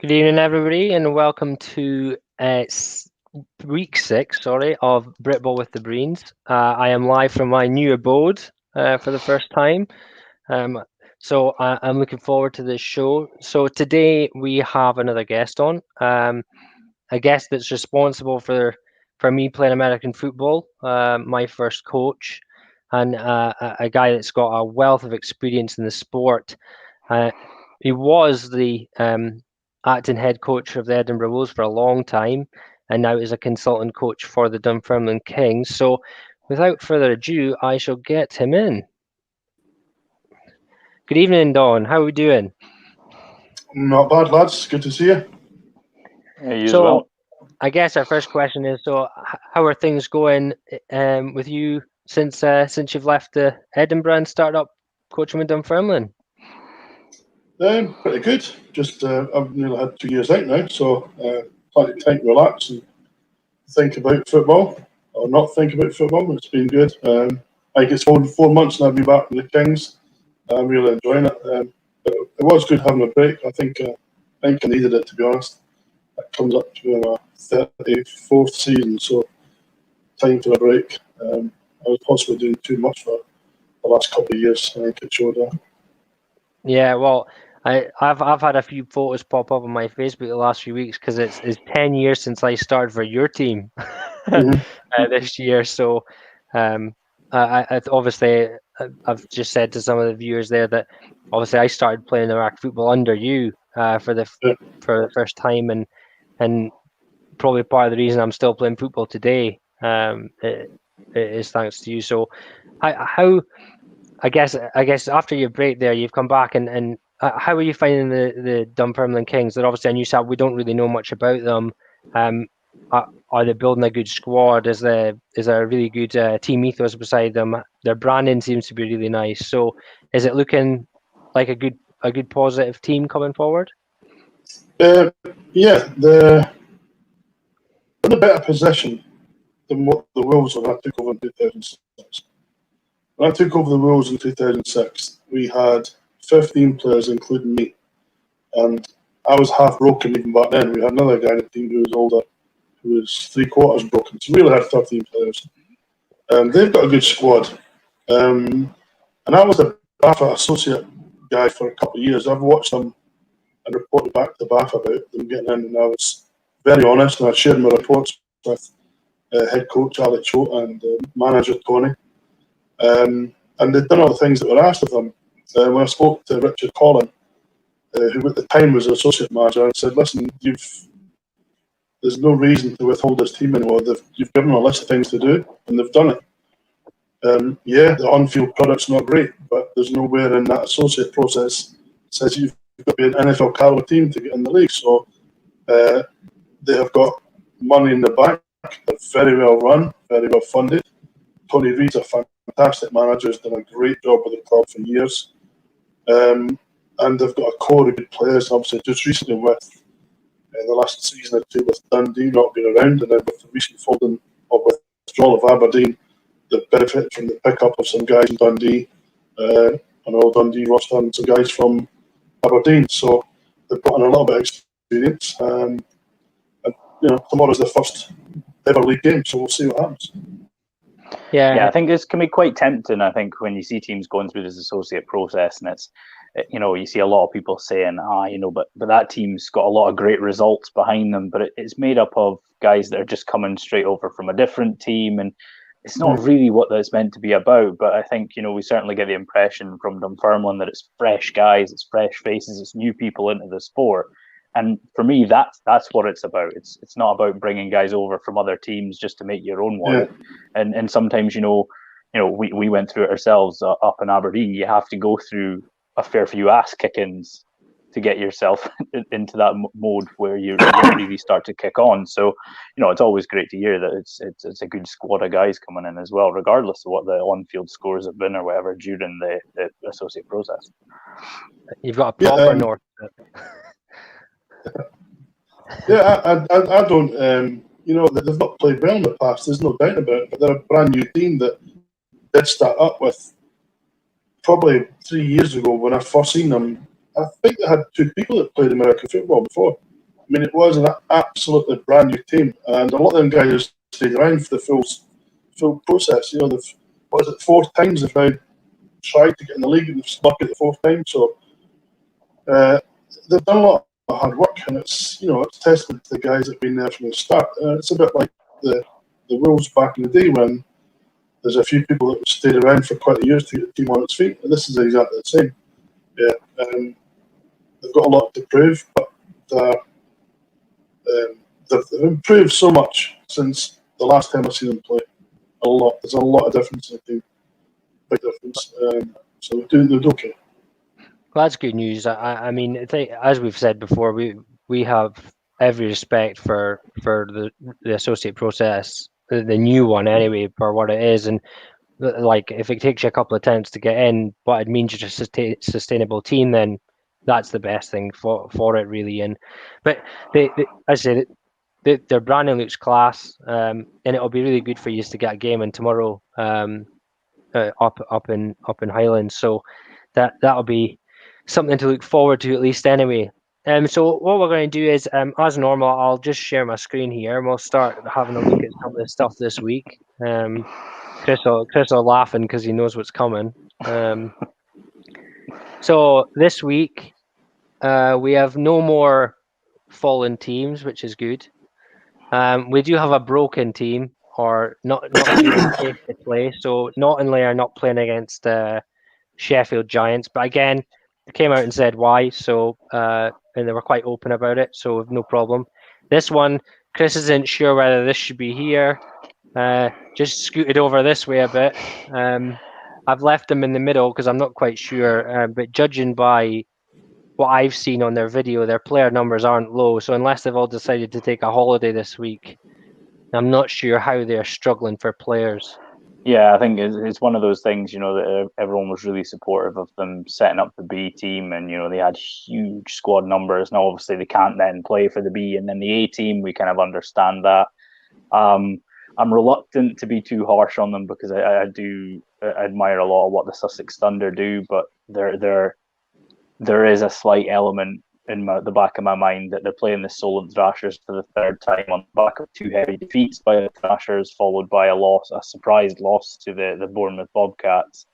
Good evening, everybody, and welcome to week 6, of Britball with the Breens. I am live from my new abode for the first time, so I'm looking forward to this show. So today we have another guest on, a guest that's responsible for me playing American football, my first coach, and a guy that's got a wealth of experience in the sport. He was the acting head coach of the Edinburgh Wolves for a long time, and now is a consultant coach for the Dunfermline Kings. So without further ado, I shall get him in. Good evening, Don. How are we doing? Not bad, lads. Good to see you. Yeah, you as well. I guess our first question is, so how are things going with you since you've left Edinburgh and started up coaching with Dunfermline? Pretty good. Just I've nearly had 2 years out now, so plenty of time to relax and think about football, or not think about football. It's been good. I think it's 4 months now I've been back in the Kings. I'm really enjoying it. But it was good having a break. I think I needed it, to be honest. It comes up to my 34th season, so time for a break. I was possibly doing too much for the last couple of years. I think it showed that. Yeah, well, I've had a few photos pop up on my Facebook the last few weeks because it's 10 years since I started for your team this year. So I obviously I've just said to some of the viewers there that obviously I started playing American football under you for the first time, and probably part of the reason I'm still playing football today it is thanks to you. So how I guess after your break there, you've come back and how are you finding the Dunfermline Kings? That obviously, and you said we don't really know much about them. Are they building a good squad? Is there a really good team ethos beside them? Their branding seems to be really nice. So, is it looking like a good positive team coming forward? Yeah, they're in a better position than what the Wolves were when I took over in 2006. When I took over the Wolves in 2006, we had 15 players, including me, and I was half broken even back then. We had another guy in the team who was older, who was 3/4 broken. So we really had 13 players. They've got a good squad. And I was the BAFA associate guy for a couple of years. I've watched them and reported back to the BAFA about them getting in, and I was very honest, and I shared my reports with head coach Alex Choate and manager Tony. And they'd done all the things that were asked of them. When I spoke to Richard Collin, who at the time was an associate manager, I said, listen, there's no reason to withhold this team anymore. You've given them a list of things to do, and they've done it. The on-field product's not great, but there's nowhere in that associate process that says you've got to be an NFL caliber team to get in the league. So they have got money in the bank. They're very well run, very well funded. Tony Reid's a fantastic manager, has done a great job with the club for years. And they've got a core of good players. Obviously, just recently with the last season or two with Dundee not being around, and then with the recent folding or withdrawal of Aberdeen, they've benefited from the pickup of some guys in Dundee, an old Dundee roster, and some guys from Aberdeen. So they've got in a little bit of experience. And tomorrow's the first ever league game, so we'll see what happens. Yeah, I think this can be quite tempting. I think when you see teams going through this associate process, and it's, you see a lot of people saying, but that team's got a lot of great results behind them, but it's made up of guys that are just coming straight over from a different team, and it's not really what that's meant to be about. But I think, we certainly get the impression from Dunfermline that it's fresh guys, it's fresh faces, it's new people into the sport. And for me, that's what it's about. It's not about bringing guys over from other teams just to make your own one. Yeah. And sometimes, we went through it ourselves up in Aberdeen. You have to go through a fair few ass kickings to get yourself into that mode where you really start to kick on. So, it's always great to hear that it's a good squad of guys coming in as well, regardless of what the on-field scores have been or whatever during the associate process. You've got a proper North. Yeah, I don't. They've not played well in the past. There's no doubt about it. But they're a brand new team that did start up with probably 3 years ago when I first seen them. I think they had 2 people that played American football before. mean, it was an absolutely brand new team, and a lot of them guys stayed around for the full process. You know, what is it, 4 times they've now tried to get in the league, and they've stuck it the 4th time. So they've done a lot of hard work, and it's testament to the guys that have been there from the start. It's a bit like the Wolves back in the day when there's a few people that stayed around for quite a years to get the team on its feet, and this is exactly the same. Yeah, they've got a lot to prove, but they've improved so much since the last time I've seen them play. A lot. There's a lot of difference in the team. Big difference. So they're doing okay. Well, that's good news. I mean, as we've said before, we have every respect for the associate process, the new one anyway, for what it is, and like if it takes you a couple of attempts to get in, but it means you're a sustainable team, then that's the best thing for it really. But I said their branding looks class, and it'll be really good for you to get a game in tomorrow, up in Highland. So that'll be something to look forward to at least anyway. So what we're going to do is, as normal, I'll just share my screen here, and we'll start having a look at some of the stuff this week. Chris will laughing because he knows what's coming. So this week, we have no more fallen teams, which is good. We do have a broken team, or not feeling safe to play. So Nottingham are not playing against Sheffield Giants, but again, they came out and said why. So and they were quite open about it, so no problem. This one, Chris isn't sure whether this should be here. Just scooted over this way a bit. I've left them in the middle because I'm not quite sure. But judging by what I've seen on their video, their player numbers aren't low. So unless they've all decided to take a holiday this week, I'm not sure how they're struggling for players. Yeah, I think it's one of those things, that everyone was really supportive of them setting up the B team, and they had huge squad numbers. Now, obviously, they can't then play for the B and then the A team. We kind of understand that. I'm reluctant to be too harsh on them because I do admire a lot of what the Sussex Thunder do, but there is a slight element in the back of my mind that they're playing the Solent Thrashers for the 3rd time on the back of 2 heavy defeats by the Thrashers, followed by a surprise loss to the Bournemouth Bobcats.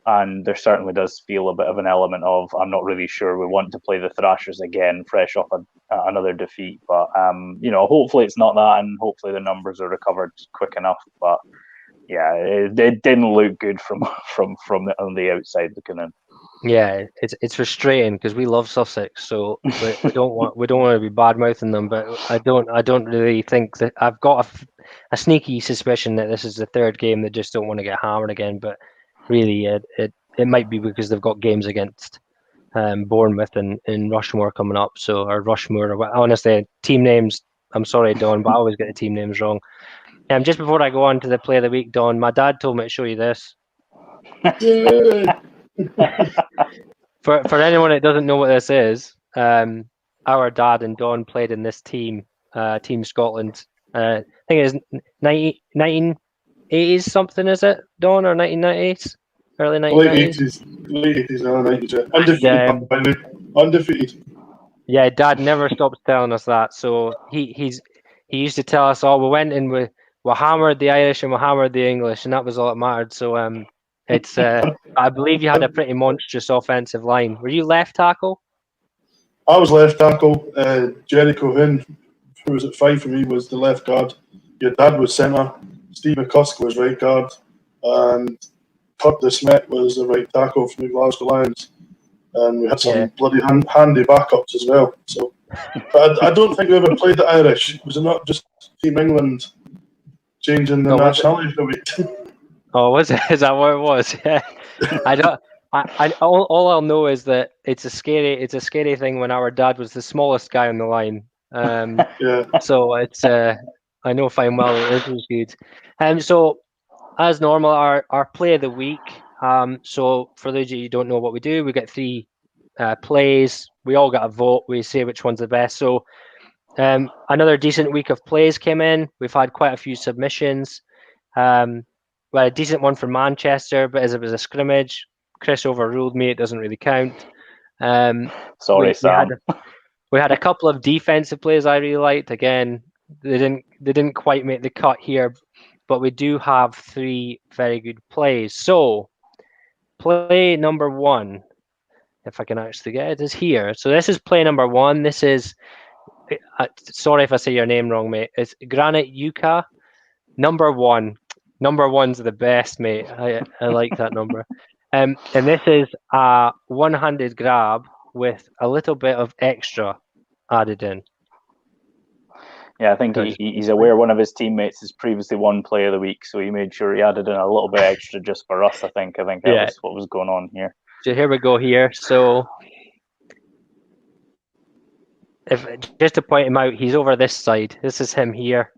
And there certainly does feel a bit of an element of, I'm not really sure we want to play the Thrashers again, fresh off another defeat. But, hopefully it's not that, and hopefully the numbers are recovered quick enough. But yeah, it didn't look good from on the outside looking in. Yeah, it's frustrating because we love Sussex, so we don't want to be bad mouthing them, but I don't really think that I've got a sneaky suspicion that this is the 3rd game they just don't want to get hammered again. But really, it might be because they've got games against Bournemouth and Rushmore coming up. So or Rushmore, or honestly, team names. I'm sorry, Don, but I always get the team names wrong. Just before I go on to the play of the week, Don, my dad told me to show you this. For anyone that doesn't know what this is, our dad and Don played in this team, Team Scotland. I think it is 1980s something, is it, Don, or 1990s? Early 1990s? Late 80s, early 90s. Undefeated. Yeah, Dad never stops telling us that. So he used to tell us, we went in we hammered the Irish and we hammered the English, and that was all that mattered. So it's I believe you had a pretty monstrous offensive line. Were you left tackle? I was left tackle. Jerry Cohen, who was at 5 for me, was the left guard. Your dad was centre. Steve McCusker was right guard, and Kurt De Smet was the right tackle from the Glasgow Lions. And we had some bloody handy backups as well. So, but I don't think we ever played the Irish. Was it not just Team England changing the nationality for a week? Oh, was it? Is that what it was? Yeah. All I'll know is that it's a scary thing when our dad was the smallest guy on the line. So it's I know fine well it was good. So as normal, our play of the week. So for those of you who don't know what we do, we get 3 plays. We all got a vote. We say which one's the best. So another decent week of plays came in. We've had quite a few submissions. A decent one for Manchester, but as it was a scrimmage, Chris overruled me. It doesn't really count. Sorry, Sam. We had a couple of defensive plays I really liked. Again, they didn't quite make the cut here, but we do have 3 very good plays. So, play number 1, if I can actually get it, is here. So this is play number 1. This is, sorry if I say your name wrong, mate. It's Granite Yuka, number 1. Number 1's the best, mate. I like that number. And this is a one-handed grab with a little bit of extra added in. Yeah, I think he's aware one of his teammates has previously won Player of the Week, so he made sure he added in a little bit extra just for us. I think that was what was going on here. So here we go here. So if just to point him out, he's over this side. This is him here.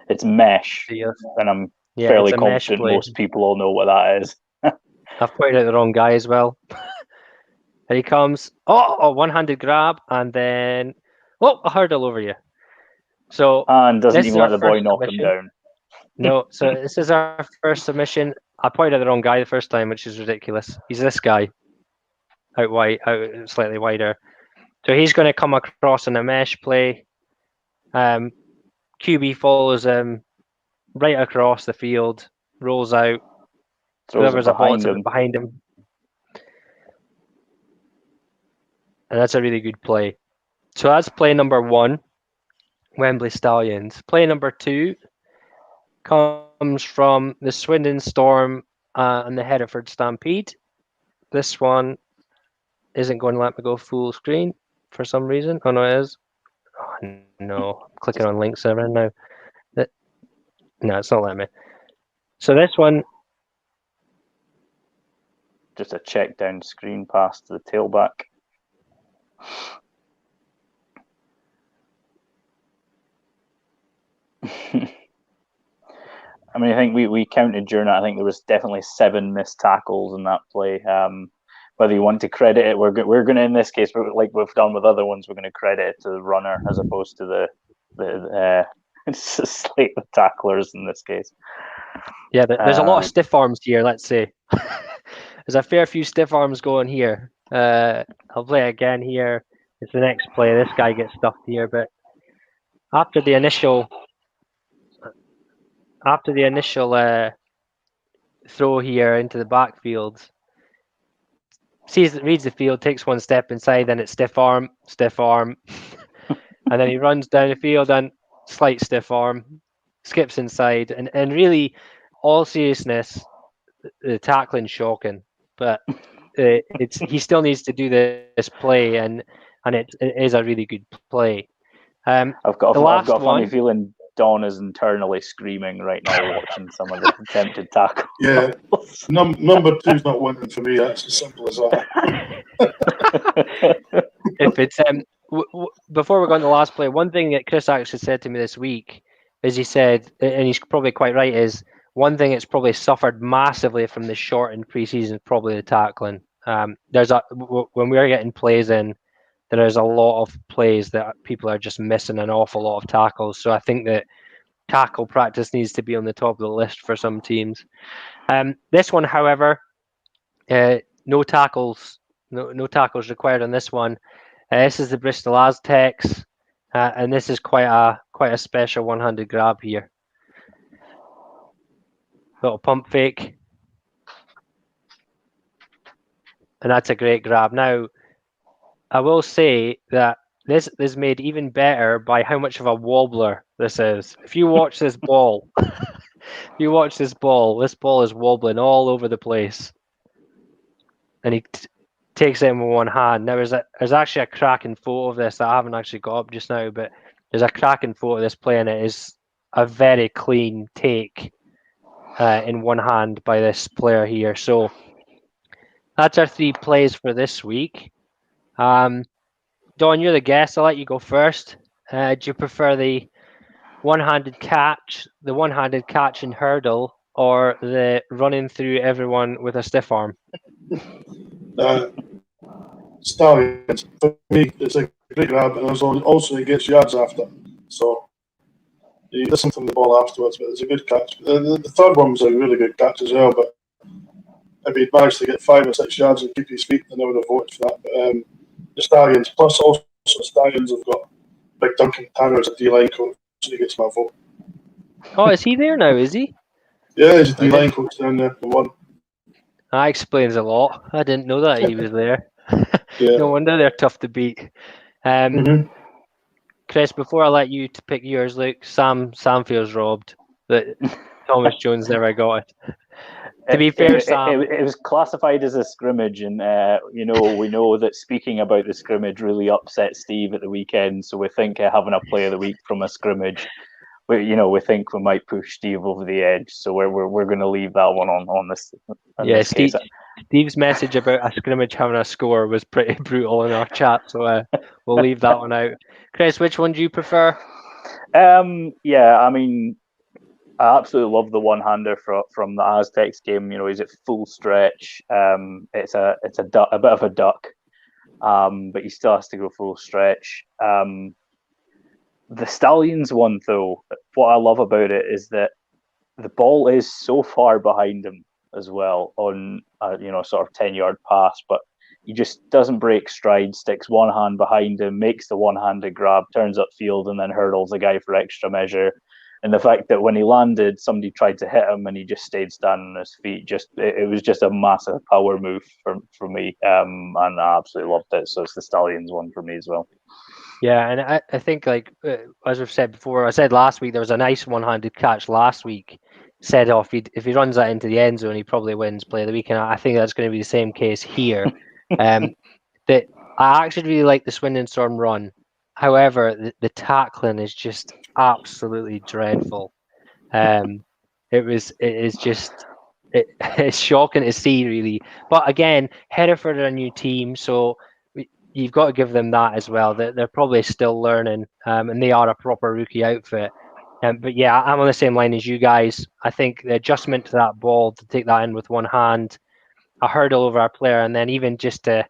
It's mesh, and I'm fairly confident most people all know what that is. I've pointed out the wrong guy as well. Here he comes. Oh, one-handed grab, and then a hurdle over you. So and doesn't even let the boy knock him down. No, so this is our first submission. I pointed out the wrong guy the first time, which is ridiculous. He's this guy, out slightly wider. So he's going to come across in a mesh play. QB follows him right across the field, rolls out. Whoever's a ball behind him. And that's a really good play. So that's play number 1, Wembley Stallions. Play number 2 comes from the Swindon Storm and the Hereford Stampede. This one isn't going to let me go full screen for some reason. Oh, no, it is. Oh, no. I'm clicking on links around now. No, it's not letting me. So this one... Just a check down screen pass to the tailback. I mean, I think we counted during it. I think there was definitely 7 missed tackles in that play. Whether you want to credit it, we're going to, in this case, like we've done with other ones, we're going to credit it to the runner as opposed to the slate of tacklers in this case. Yeah, there's a lot of stiff arms here. Let's say there's a fair few stiff arms going here. I'll play again here. It's the next play. This guy gets stuffed here, but after the initial throw here into the backfield, reads the field, takes one step inside, then it's stiff arm, and then he runs down the field and slight stiff arm, skips inside, and really, all seriousness, the tackling's shocking, but he still needs to do this play, and it is a really good play. I've got a funny feeling Don is internally screaming right now watching some of the attempted tackles. Yeah, number 2's not winning for me. That's as simple as that. If it's before we go on to the last play, one thing that Chris actually said to me this week is he said, and he's probably quite right, is one thing that's probably suffered massively from the shortened preseason is probably the tackling. When we're getting plays in, there is a lot of plays that people are just missing an awful lot of tackles. So I think that tackle practice needs to be on the top of the list for some teams. This one, however, no tackles required on this one. This is the Bristol Aztecs, and this is quite a special one-handed grab here. Little pump fake, and that's a great grab. Now, I will say that this is made even better by how much of a wobbler this is. If you watch this ball, this ball is wobbling all over the place, and he takes it in with one hand. Now, there's actually a cracking photo of this that I haven't actually got up just now, but there's a cracking photo of this play, and it is a very clean take in one hand by this player here. So that's our 3 plays for this week. Don, you're the guest. I'll let you go first. Do you prefer the one-handed catch and hurdle, or the running through everyone with a stiff arm? Stallions, for me, it's a great grab, and also he gets yards after. So he does something with the ball afterwards, but it's a good catch. The third one was a really good catch as well, but if he'd managed to get 5 or 6 yards and keep his feet, then I would have voted for that. But the Stallions, plus also So Stallions have got Big Duncan Tanner as a D-line coach, so he gets my vote. Oh, is he there now, is he? Yeah, he's a D-line coach down there, the one. That explains a lot. I didn't know that he was there. Yeah. No wonder they're tough to beat. Chris, before I let you to pick yours, Luke, Sam feels robbed that Thomas Jones never got it. To be fair, Sam, it was classified as a scrimmage, and we know that speaking about the scrimmage really upset Steve at the weekend. So we think having a play of the week from a scrimmage, we think we might push Steve over the edge. So we're going to leave that one on this. Yeah, Steve's message about a scrimmage having a score was pretty brutal in our chat, so we'll leave that one out. Chris, which one do you prefer? Yeah, I mean, I absolutely love the one-hander from the Aztecs game. He's at full stretch. It's a bit of a duck, but he still has to go full stretch. The Stallions one, though, what I love about it is that the ball is so far behind him as well on sort of 10-yard pass, but he just doesn't break stride, sticks one hand behind him, makes the one-handed grab, turns upfield, and then hurdles the guy for extra measure. And the fact that when he landed, somebody tried to hit him and he just stayed standing on his feet. It was just a massive power move for me, and I absolutely loved it. So it's the Stallions one for me as well. Yeah, and I think, like, as we've said before, I said last week there was a nice one-handed catch last week. Said off, if he runs that into the end zone, he probably wins play of the week, and I think that's going to be the same case here. That I actually really like the Swindon Storm run. However, the tackling is just absolutely dreadful. It's shocking to see, really. But again, Hereford are a new team, so you've got to give them that as well. They're probably still learning, and they are a proper rookie outfit. But yeah, I'm on the same line as you guys. I think the adjustment to that ball, to take that in with one hand, a hurdle over our player, and then even just to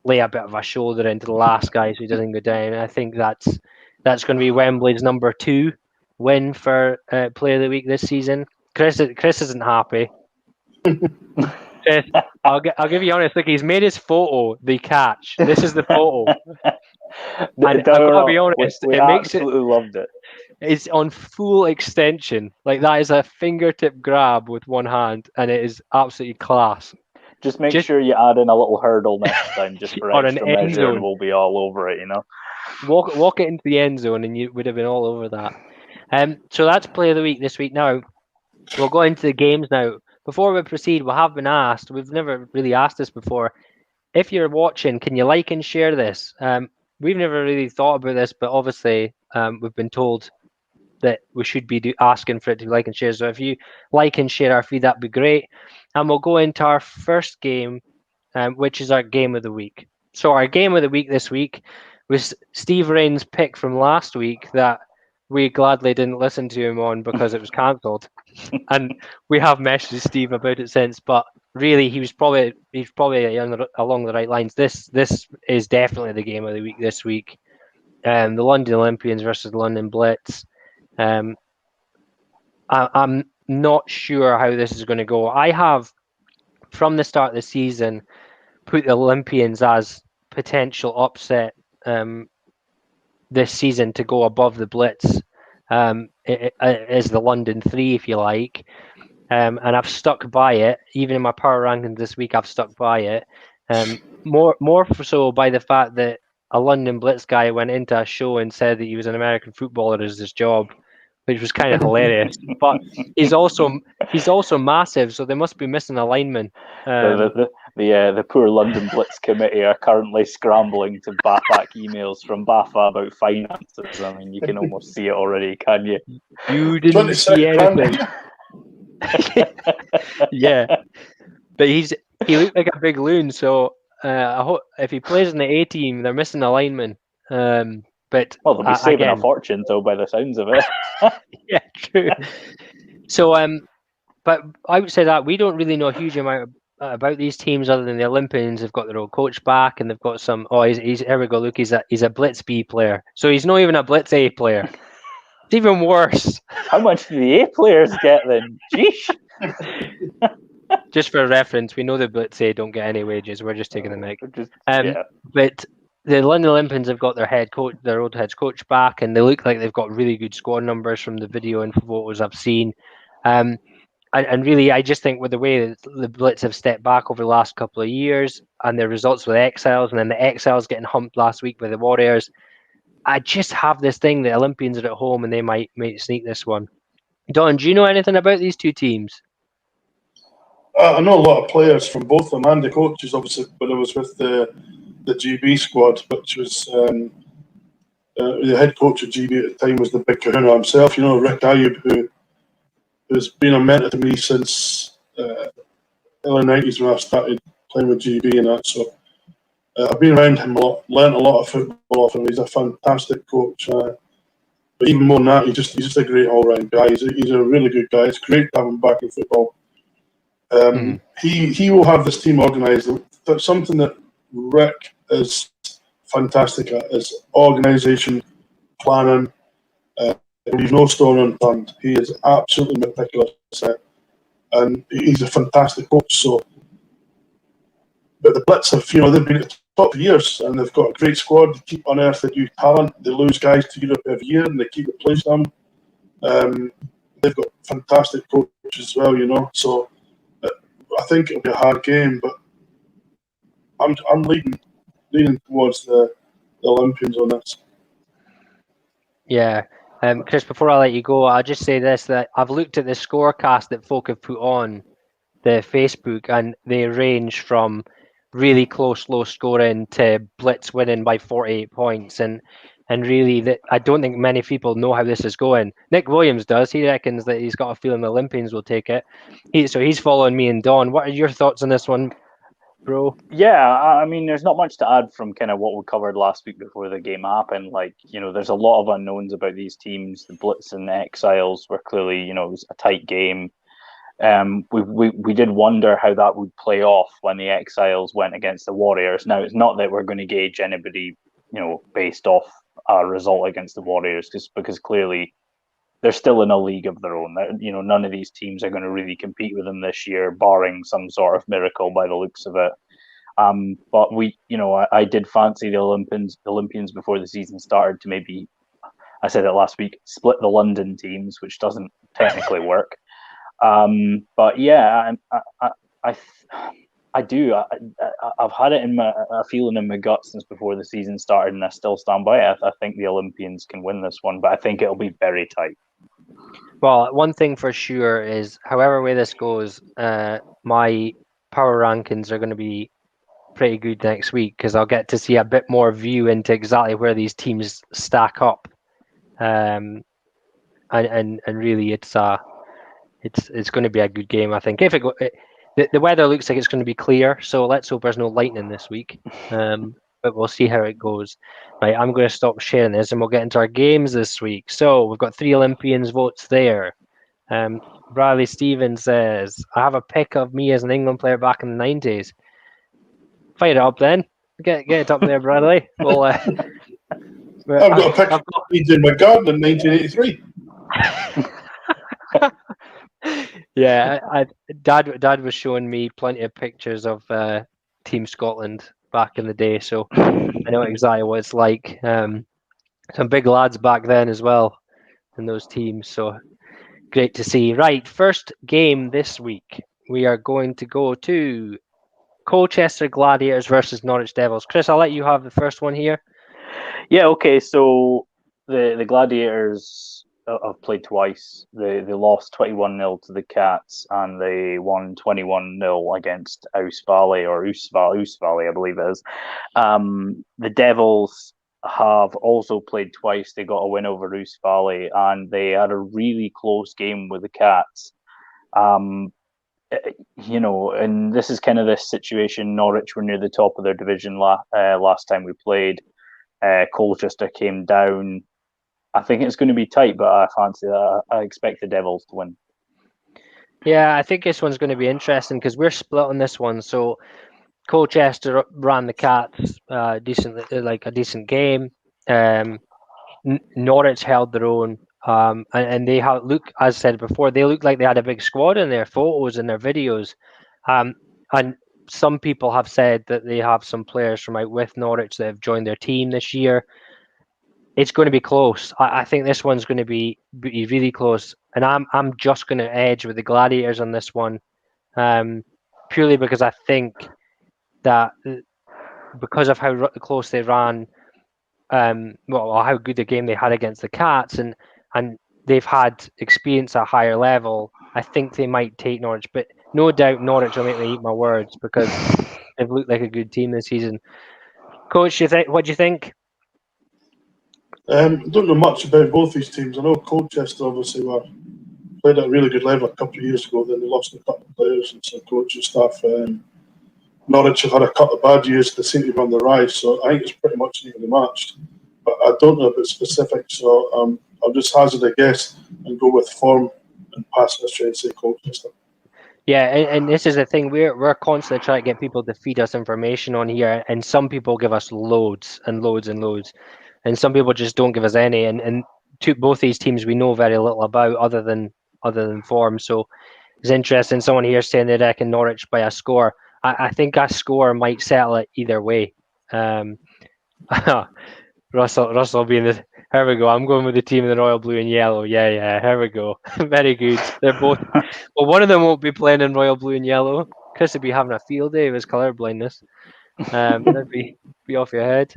lay a bit of a shoulder into the last guy so he doesn't go down. I think that's going to be Wembley's number 2 win for Player of the Week this season. Chris isn't happy. Chris, I'll give you honest. Look, he's made his photo the catch. This is the photo. And I've got to be honest, we absolutely loved it. It's on full extension. Like, that is a fingertip grab with one hand, and it is absolutely class. Just make sure you add in a little hurdle next time, just for extra measure, and we'll be all over it, Walk it into the end zone, and you would have been all over that. So that's Play of the Week this week. Now, we'll go into the games now. Before we proceed, we have been asked, we've never really asked this before, if you're watching, can you like and share this? We've never really thought about this, but obviously we've been told that we should be asking for it to be like and share. So if you like and share our feed, that'd be great. And we'll go into our first game, which is our game of the week. So our game of the week this week was Steve Rain's pick from last week that we gladly didn't listen to him on because it was cancelled. And we have messaged Steve about it since, but really he's probably along the right lines. This is definitely the game of the week this week. The London Olympians versus the London Blitz. I'm not sure how this is going to go. I have, from the start of the season, put the Olympians as potential upset this season to go above the Blitz. It is the London 3, if you like. And I've stuck by it. Even in my power rankings this week, I've stuck by it. More so by the fact that a London Blitz guy went into a show and said that he was an American footballer as his job, which was kind of hilarious. But he's also massive, so they must be missing a lineman. The poor London Blitz committee are currently scrambling to bat back emails from BAFA about finances. I mean, you can almost see it already, can you? You didn't see anything. Yeah, but he looked like a big loon. So I hope if he plays in the A team, they're missing a lineman. But they'll be saving a fortune, though, by the sounds of it. Yeah, true. So, but I would say that we don't really know a huge amount about these teams other than the Olympians. They've got their old coach back, and they've got some. Oh, he's here we go. Look, he's a Blitz B player, so he's not even a Blitz A player. It's even worse. How much do the A players get then? Jeez. Just for reference, we know the Blitz A don't get any wages. We're just taking the mic. Yeah. But the London Olympians have got their head coach, their old head coach back, and they look like they've got really good score numbers from the video and photos I've seen. And really, I just think with the way that the Blitz have stepped back over the last couple of years and their results with the Exiles, and then the Exiles getting humped last week by the Warriors, I just have this thing that Olympians are at home and they might sneak this one. Don, do you know anything about these two teams? I know a lot of players from both of them and the coaches, obviously, when I was with the GB squad, which was the head coach of GB at the time was the big kahuna himself, Rick Ayub, who's been a mentor to me since early 90s when I started playing with GB and that. So I've been around him a lot, learned a lot of football off him. He's a fantastic coach. But even more than that, he's just a great all-round guy. He's a really good guy. It's great to have him back in football. He will have this team organised. That's something that Rick is fantastic at, is organisation, planning. Leave no stone unturned. He is absolutely meticulous, and he's a fantastic coach. So, but the Blitz have, they've been at the top for years, and they've got a great squad. They keep unearthing new talent. They lose guys to Europe every year, and they keep replacing them. They've got fantastic coaches as well, So I think it'll be a hard game, but I'm leaning towards the Olympians on this. Yeah. Chris, before I let you go, I'll just say this, that I've looked at the scorecast that folk have put on the Facebook, and they range from really close, low scoring to Blitz winning by 48 points. And really, I don't think many people know how this is going. Nick Williams does. He reckons that he's got a feeling the Olympians will take it. So he's following me and Don. What are your thoughts on this one, bro? Yeah, I mean, there's not much to add from kind of what we covered last week before the game happened. There's a lot of unknowns about these teams. The Blitz and the Exiles were clearly, it was a tight game. We did wonder how that would play off when the Exiles went against the Warriors. Now, it's not that we're going to gauge anybody, based off a result against the Warriors, because clearly they're still in a league of their own. None of these teams are going to really compete with them this year, barring some sort of miracle by the looks of it. But I did fancy the Olympians before the season started to maybe, I said it last week, split the London teams, which doesn't technically work. But yeah, I do. I've had it in a feeling in my gut since before the season started, and I still stand by it. I think the Olympians can win this one, but I think it'll be very tight. Well, one thing for sure is, however way this goes, my power rankings are going to be pretty good next week, because I'll get to see a bit more view into exactly where these teams stack up, and really it's going to be a good game. I think if the weather looks like it's going to be clear, so let's hope there's no lightning this week. But we'll see how it goes. Right, I'm going to stop sharing this, and we'll get into our games this week. So we've got 3 Olympians votes there. Bradley Stevens says, I have a pic of me as an England player back in the 90s. Fire it up then. Get it up there, Bradley. Well, I've got a picture of me in my garden in 1983. Yeah, Dad was showing me plenty of pictures of Team Scotland back in the day, so I know exactly what it's like. Some big lads back then as well in those teams, so great to see. Right, first game this week, we are going to go to Colchester Gladiators versus Norwich Devils. Chris, I'll let you have the first one here. Yeah, okay, so the Gladiators have played twice. They lost 21-0 to the Cats, and they won 21-0 against Ouse Valley, I believe it is. The Devils have also played twice. They got a win over Ouse Valley, and they had a really close game with the Cats. And this is kind of this situation. Norwich were near the top of their division last time we played. Colchester came down. I think it's going to be tight, but I expect the Devils to win. Yeah, I think this one's going to be interesting because we're split on this one. So Colchester ran the Cats decently, like a decent game. Norwich held their own, and they look, as I said before, they look like they had a big squad in their photos and their videos. And some people have said that they have some players from out with Norwich that have joined their team this year. It's going to be close. I think this one's going to be really close, and I'm just going to edge with the Gladiators on this one, purely because I think that because of how close they ran, how good the game they had against the Cats, and they've had experience at a higher level, I think they might take Norwich. But no doubt Norwich will make me eat my words because they've looked like a good team this season. Coach, what do you think? I don't know much about both these teams. I know Colchester obviously played at a really good level a couple of years ago. Then they lost a couple of players and some coaching staff. Norwich have had a couple of bad years. They seem to be on the rise, so I think it's pretty much evenly matched. But I don't know about specifics, so I'll just hazard a guess and go with form and pass history and say Colchester. Yeah, and this is the thing, we're constantly trying to get people to feed us information on here, and some people give us loads and loads and loads, and some people just don't give us any. And both these teams we know very little about other than form. So it's interesting. Someone here saying they reckon Norwich by a score. I think a score might settle it either way. Russell being the. Here we go. I'm going with the team in the royal blue and yellow. Yeah. Here we go. Very good. They're both. Well, one of them won't be playing in royal blue and yellow. Chris would be having a field day of his colour blindness. That'd be off your head.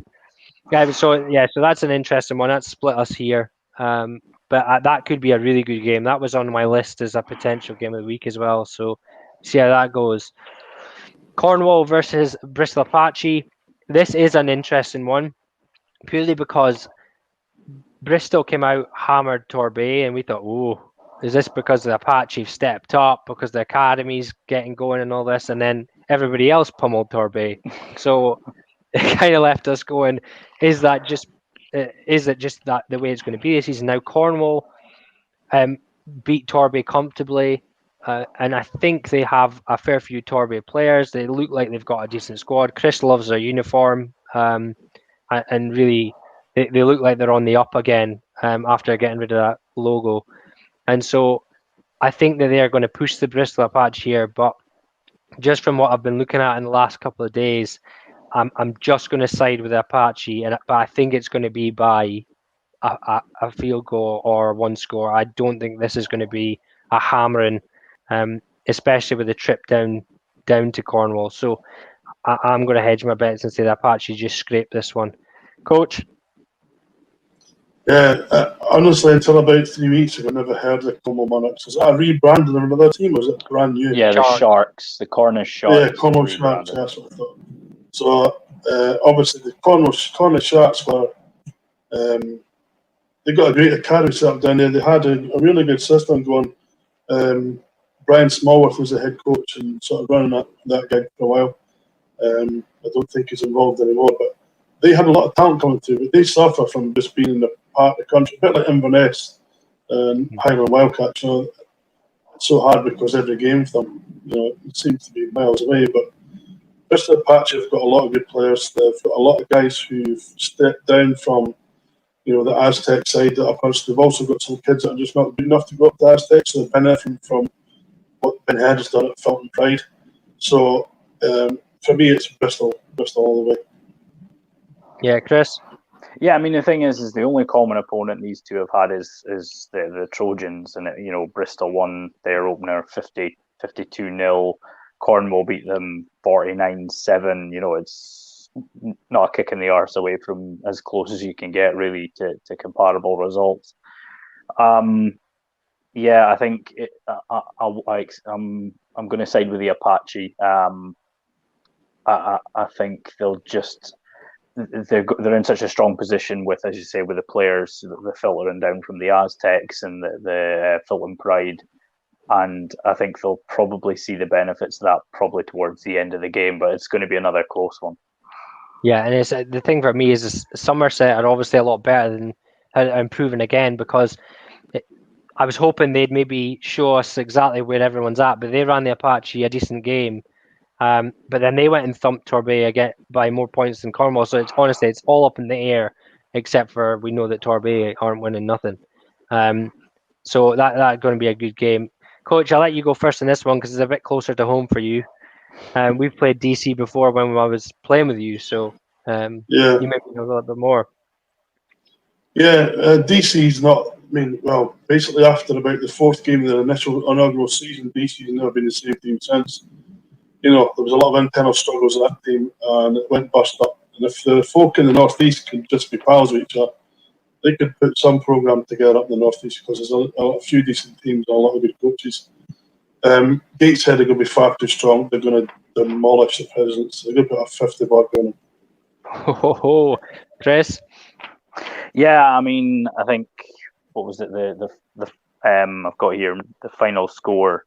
Yeah. So that's an interesting one. That split us here. But that could be a really good game. That was on my list as a potential game of the week as well. So see how that goes. Cornwall versus Bristol Apache. This is an interesting one, purely because Bristol came out, hammered Torbay, and we thought, oh, is this because the Apache stepped up, because the academy's getting going and all this, and then everybody else pummeled Torbay. So it kind of left us going, is it just that the way it's going to be this season? Now Cornwall beat Torbay comfortably, and I think they have a fair few Torbay players. They look like they've got a decent squad. Chris loves their uniform, and really they look like they're on the up again after getting rid of that logo. And so I think that they are going to push the Bristol Apache here, but just from what I've been looking at in the last couple of days, I'm just going to side with the Apache, but I think it's going to be by a field goal or one score. I don't think this is going to be a hammering, especially with the trip down to Cornwall. So I'm going to hedge my bets and say the Apache just scrape this one. Coach? Yeah, honestly, until about 3 weeks ago, I never heard of the Cornwall Monarchs. Is that a rebranding of another team, or is it brand new? Yeah, the Sharks, the Cornish Sharks. Yeah, Cornwall Sharks, that's what I thought. So, obviously, the Cornish Sharks were... they got a great academy set up down there. They had a really good system going. Brian Smallworth was the head coach and sort of running that gig for a while. I don't think he's involved anymore, but they had a lot of talent coming through, but they suffer from just being in the part of the country, a bit like Inverness and Highland Wildcats. It's so hard because every game for them, it seems to be miles away. But Bristol Apache have got a lot of good players. They've got a lot of guys who've stepped down from the Aztec side that up us. They've also got some kids that are just not good enough to go up to Aztec, so they're benefiting from what Ben Head has done at Felton Pride. So for me, it's Bristol all the way. Yeah, Chris? Yeah, I mean, the thing is the only common opponent these two have had is the Trojans, and Bristol won their opener 52-0. Cornwall beat them 49-7. It's not a kick in the arse away from as close as you can get, really, to comparable results. Yeah, I think I'm going to side with the Apache. I think they'll just they're in such a strong position with, as you say, with the players, the filtering down from the Aztecs and the Fulham Pride, and I think they'll probably see the benefits of that probably towards the end of the game. But it's going to be another close one. Yeah, and it's the thing for me is Somerset are obviously a lot better than improving again, because I was hoping they'd maybe show us exactly where everyone's at, but they ran the Apache a decent game. But then they went and thumped Torbay again by more points than Cornwall. So it's all up in the air, except for we know that Torbay aren't winning nothing. So that's going to be a good game. Coach, I'll let you go first in this one because it's a bit closer to home for you. We've played DC before when I was playing with you, so you maybe know a little bit more. Yeah, DC's not. I mean, well, basically after about the fourth game of the inaugural season, DC's never been the same team since. There was a lot of internal struggles in that team, and it went bust up. And if the folk in the northeast could just be pals with each other, they could put some program together up in the northeast, because there's a few decent teams and a lot of good coaches. Gateshead are going to be far too strong. They're going to demolish the Presidents. They're going to put a 50 back on them. Oh, Chris? Yeah, I mean, I think, what was it? I've got here the final score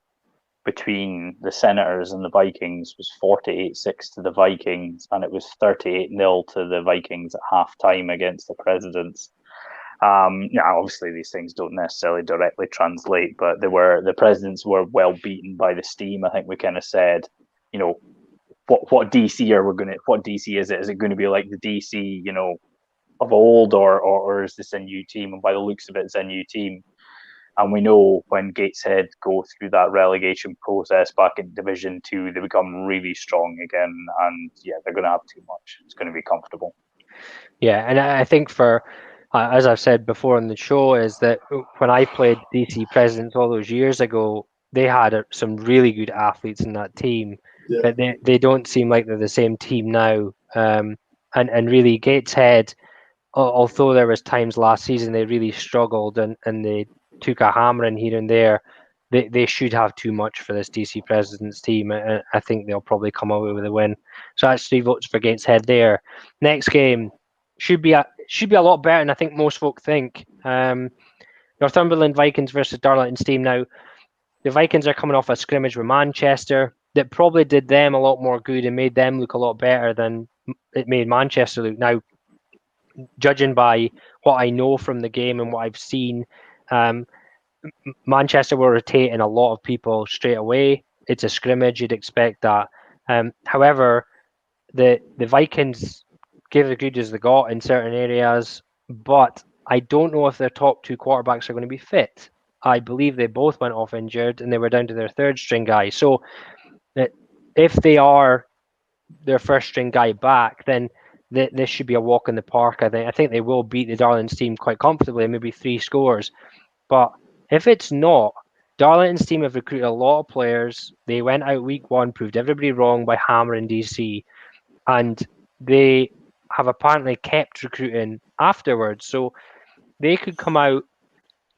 between the Senators and the Vikings was 48-6 to the Vikings, and it was 38-0 to the Vikings at half-time against the Presidents. Obviously these things don't necessarily directly translate, but the Presidents were well beaten by the Steam. I think we kind of said, what DC what DC is it? Is it going to be like the DC, of old, or is this a new team? And by the looks of it, it's a new team. And we know when Gateshead go through that relegation process back in Division 2, they become really strong again. And yeah, they're going to have too much. It's going to be comfortable. Yeah, and I think as I've said before on the show, is that when I played DC Presidents all those years ago, they had some really good athletes in that team, but they don't seem like they're the same team now. And really, Gateshead, although there was times last season they really struggled and they took a hammering here and there, they should have too much for this DC Presidents team. I think they'll probably come away with a win. So that's 3 votes for Gateshead there. Next game should be a lot better than I think most folk think. Northumberland Vikings versus Darlington Steam. Now, the Vikings are coming off a scrimmage with Manchester that probably did them a lot more good and made them look a lot better than it made Manchester look. Now, judging by what I know from the game and what I've seen, Manchester will rotate in a lot of people straight away. It's a scrimmage, you'd expect that. However, the Vikings gave as good as they got in certain areas, but I don't know if their top 2 quarterbacks are going to be fit. I believe they both went off injured and they were down to their 3rd string guy. So if they are their 1st string guy back, then this should be a walk in the park. I think they will beat the Darlington's team quite comfortably, maybe 3 scores. But if it's not, Darlington's team have recruited a lot of players. They went out week 1, proved everybody wrong by hammering DC, and they have apparently kept recruiting afterwards. So they could come out,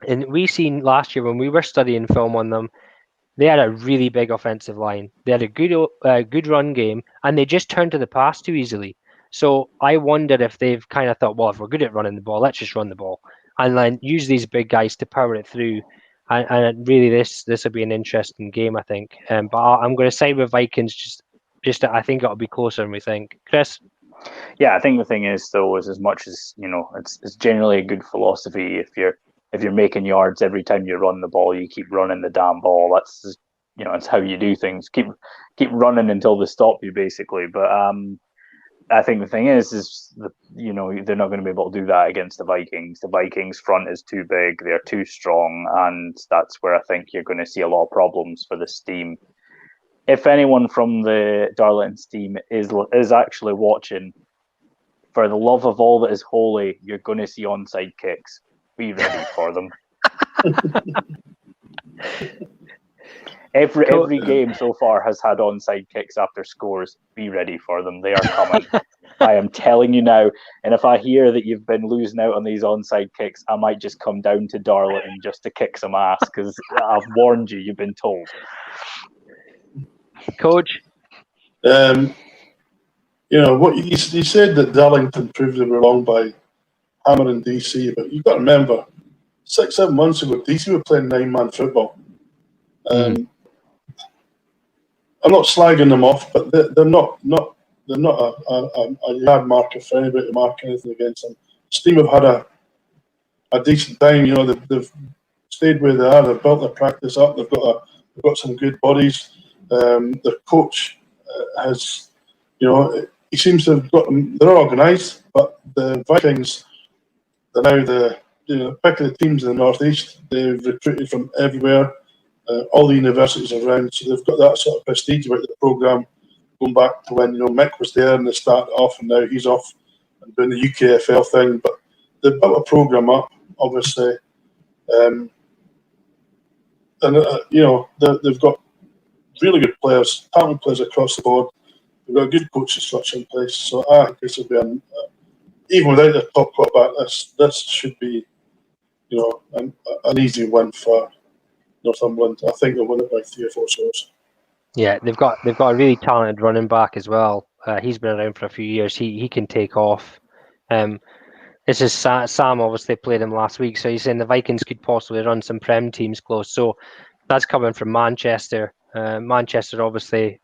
and we seen last year when we were studying film on them, they had a really big offensive line. They had a good run game, and they just turned to the pass too easily. So I wonder if they've kind of thought, well, if we're good at running the ball, let's just run the ball, and then use these big guys to power it through. And really, this will be an interesting game, I think. But I'm going to side with Vikings. Just I think it'll be closer than we think. Chris? Yeah, I think the thing is, though, is as much as it's generally a good philosophy. If you're making yards every time you run the ball, you keep running the damn ball. That's it's how you do things. Keep running until they stop you, basically. But I think the thing is they're not going to be able to do that against the Vikings. The Vikings' front is too big. They're too strong, and that's where I think you're going to see a lot of problems for this team. If anyone from the Darlington team is actually watching, for the love of all that is holy, you're going to see onside kicks. Be ready for them. Every game so far has had onside kicks after scores. Be ready for them. They are coming. I am telling you now. And if I hear that you've been losing out on these onside kicks, I might just come down to Darlington just to kick some ass, because I've warned you. You've been told. Coach? What you said that Darlington proved they were wrong by hammering DC, but you've got to remember, 6-7 months ago, DC were playing 9-man football. I'm not slagging them off, but they're not a yard marker for anybody to mark anything against them. Steam have had a decent time. They've stayed where they are. They've built their practice up. They've got some good bodies. Their coach has, he seems to have got them. They're organised, but the Vikings, they're now the pick of the teams in the northeast. They've recruited from everywhere, all the universities around, so they've got that sort of prestige about the programme. going back to when Mick was there and they started off, and now he's off and doing the UKFL thing. But they've built a program up, obviously, and they've got really good players, talented players across the board. They've got a good coaching structure in place, so I think this will be even without the top quarterback, this should be an easy win for Northumberland. I think they'll win it by 3 or 4 scores. Yeah, they've got a really talented running back as well. He's been around for a few years. He can take off. This is Sam obviously played him last week, so he's saying the Vikings could possibly run some Prem teams close. So that's coming from Manchester. Manchester obviously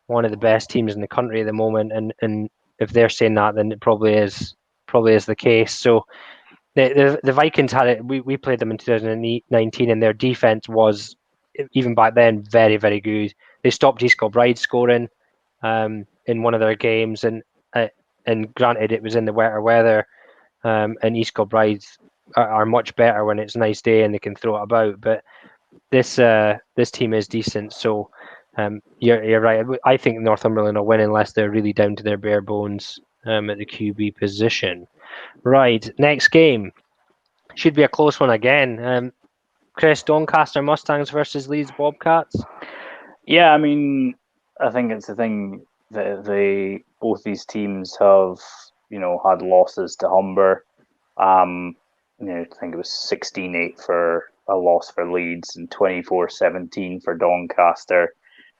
one of the best teams in the country at the moment, and if they're saying that, then it probably is the case. So the Vikings had it. We played them in 2019, and their defense was, even back then, very, very good. They stopped East Kilbride scoring in one of their games, and granted it was in the wetter weather, and East Kilbride are much better when it's a nice day and they can throw it about. But this team is decent, so you're right. I think Northumberland will win unless they're really down to their bare bones at the QB position. Right, next game should be a close one again. Chris, Doncaster Mustangs versus Leeds Bobcats. Yeah, I mean, I think it's the thing that both these teams have, had losses to Humber. I think it was 16-8 for a loss for Leeds and 24-17 for Doncaster.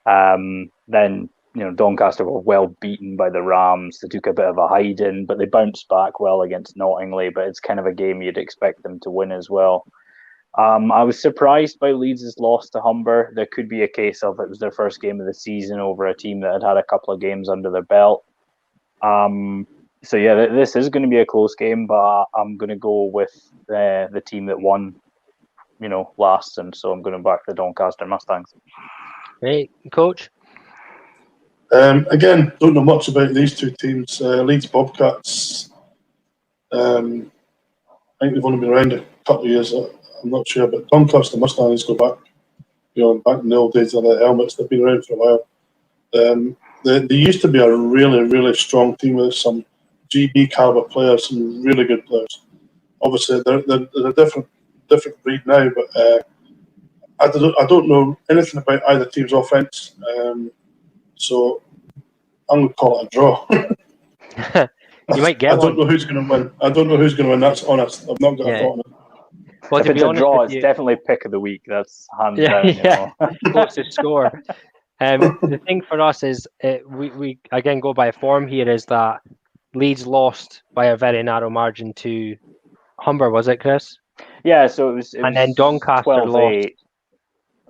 Then, Doncaster were well beaten by the Rams. They took a bit of a hiding, but they bounced back well against Nottingham. But it's kind of a game you'd expect them to win as well. I was surprised by Leeds' loss to Humber. There could be a case of it was their first game of the season over a team that had a couple of games under their belt. So yeah, this is going to be a close game, but I'm going to go with the team that won, last, and so I'm going to back the Doncaster Mustangs. Hey, Coach. Again, don't know much about these two teams. Leeds Bobcats, I think they've only been around a couple of years. I'm not sure, but Doncaster Mustangs go back, back in the old days of the helmets. They've been around for a while. They used to be a really, really strong team with some GB caliber players, some really good players. Obviously, they're a different breed now, but I don't know anything about either team's offense. So I'm going to call it a draw. You might get I don't know who's going to win. That's honest. I've not got a thought on it. Well, if it's a draw, it's definitely pick of the week. That's hands down. Closest score. The thing for us is we again go by form here, is that Leeds lost by a very narrow margin to Humber, was it, Chris? Yeah, so it was and then Doncaster 12-8.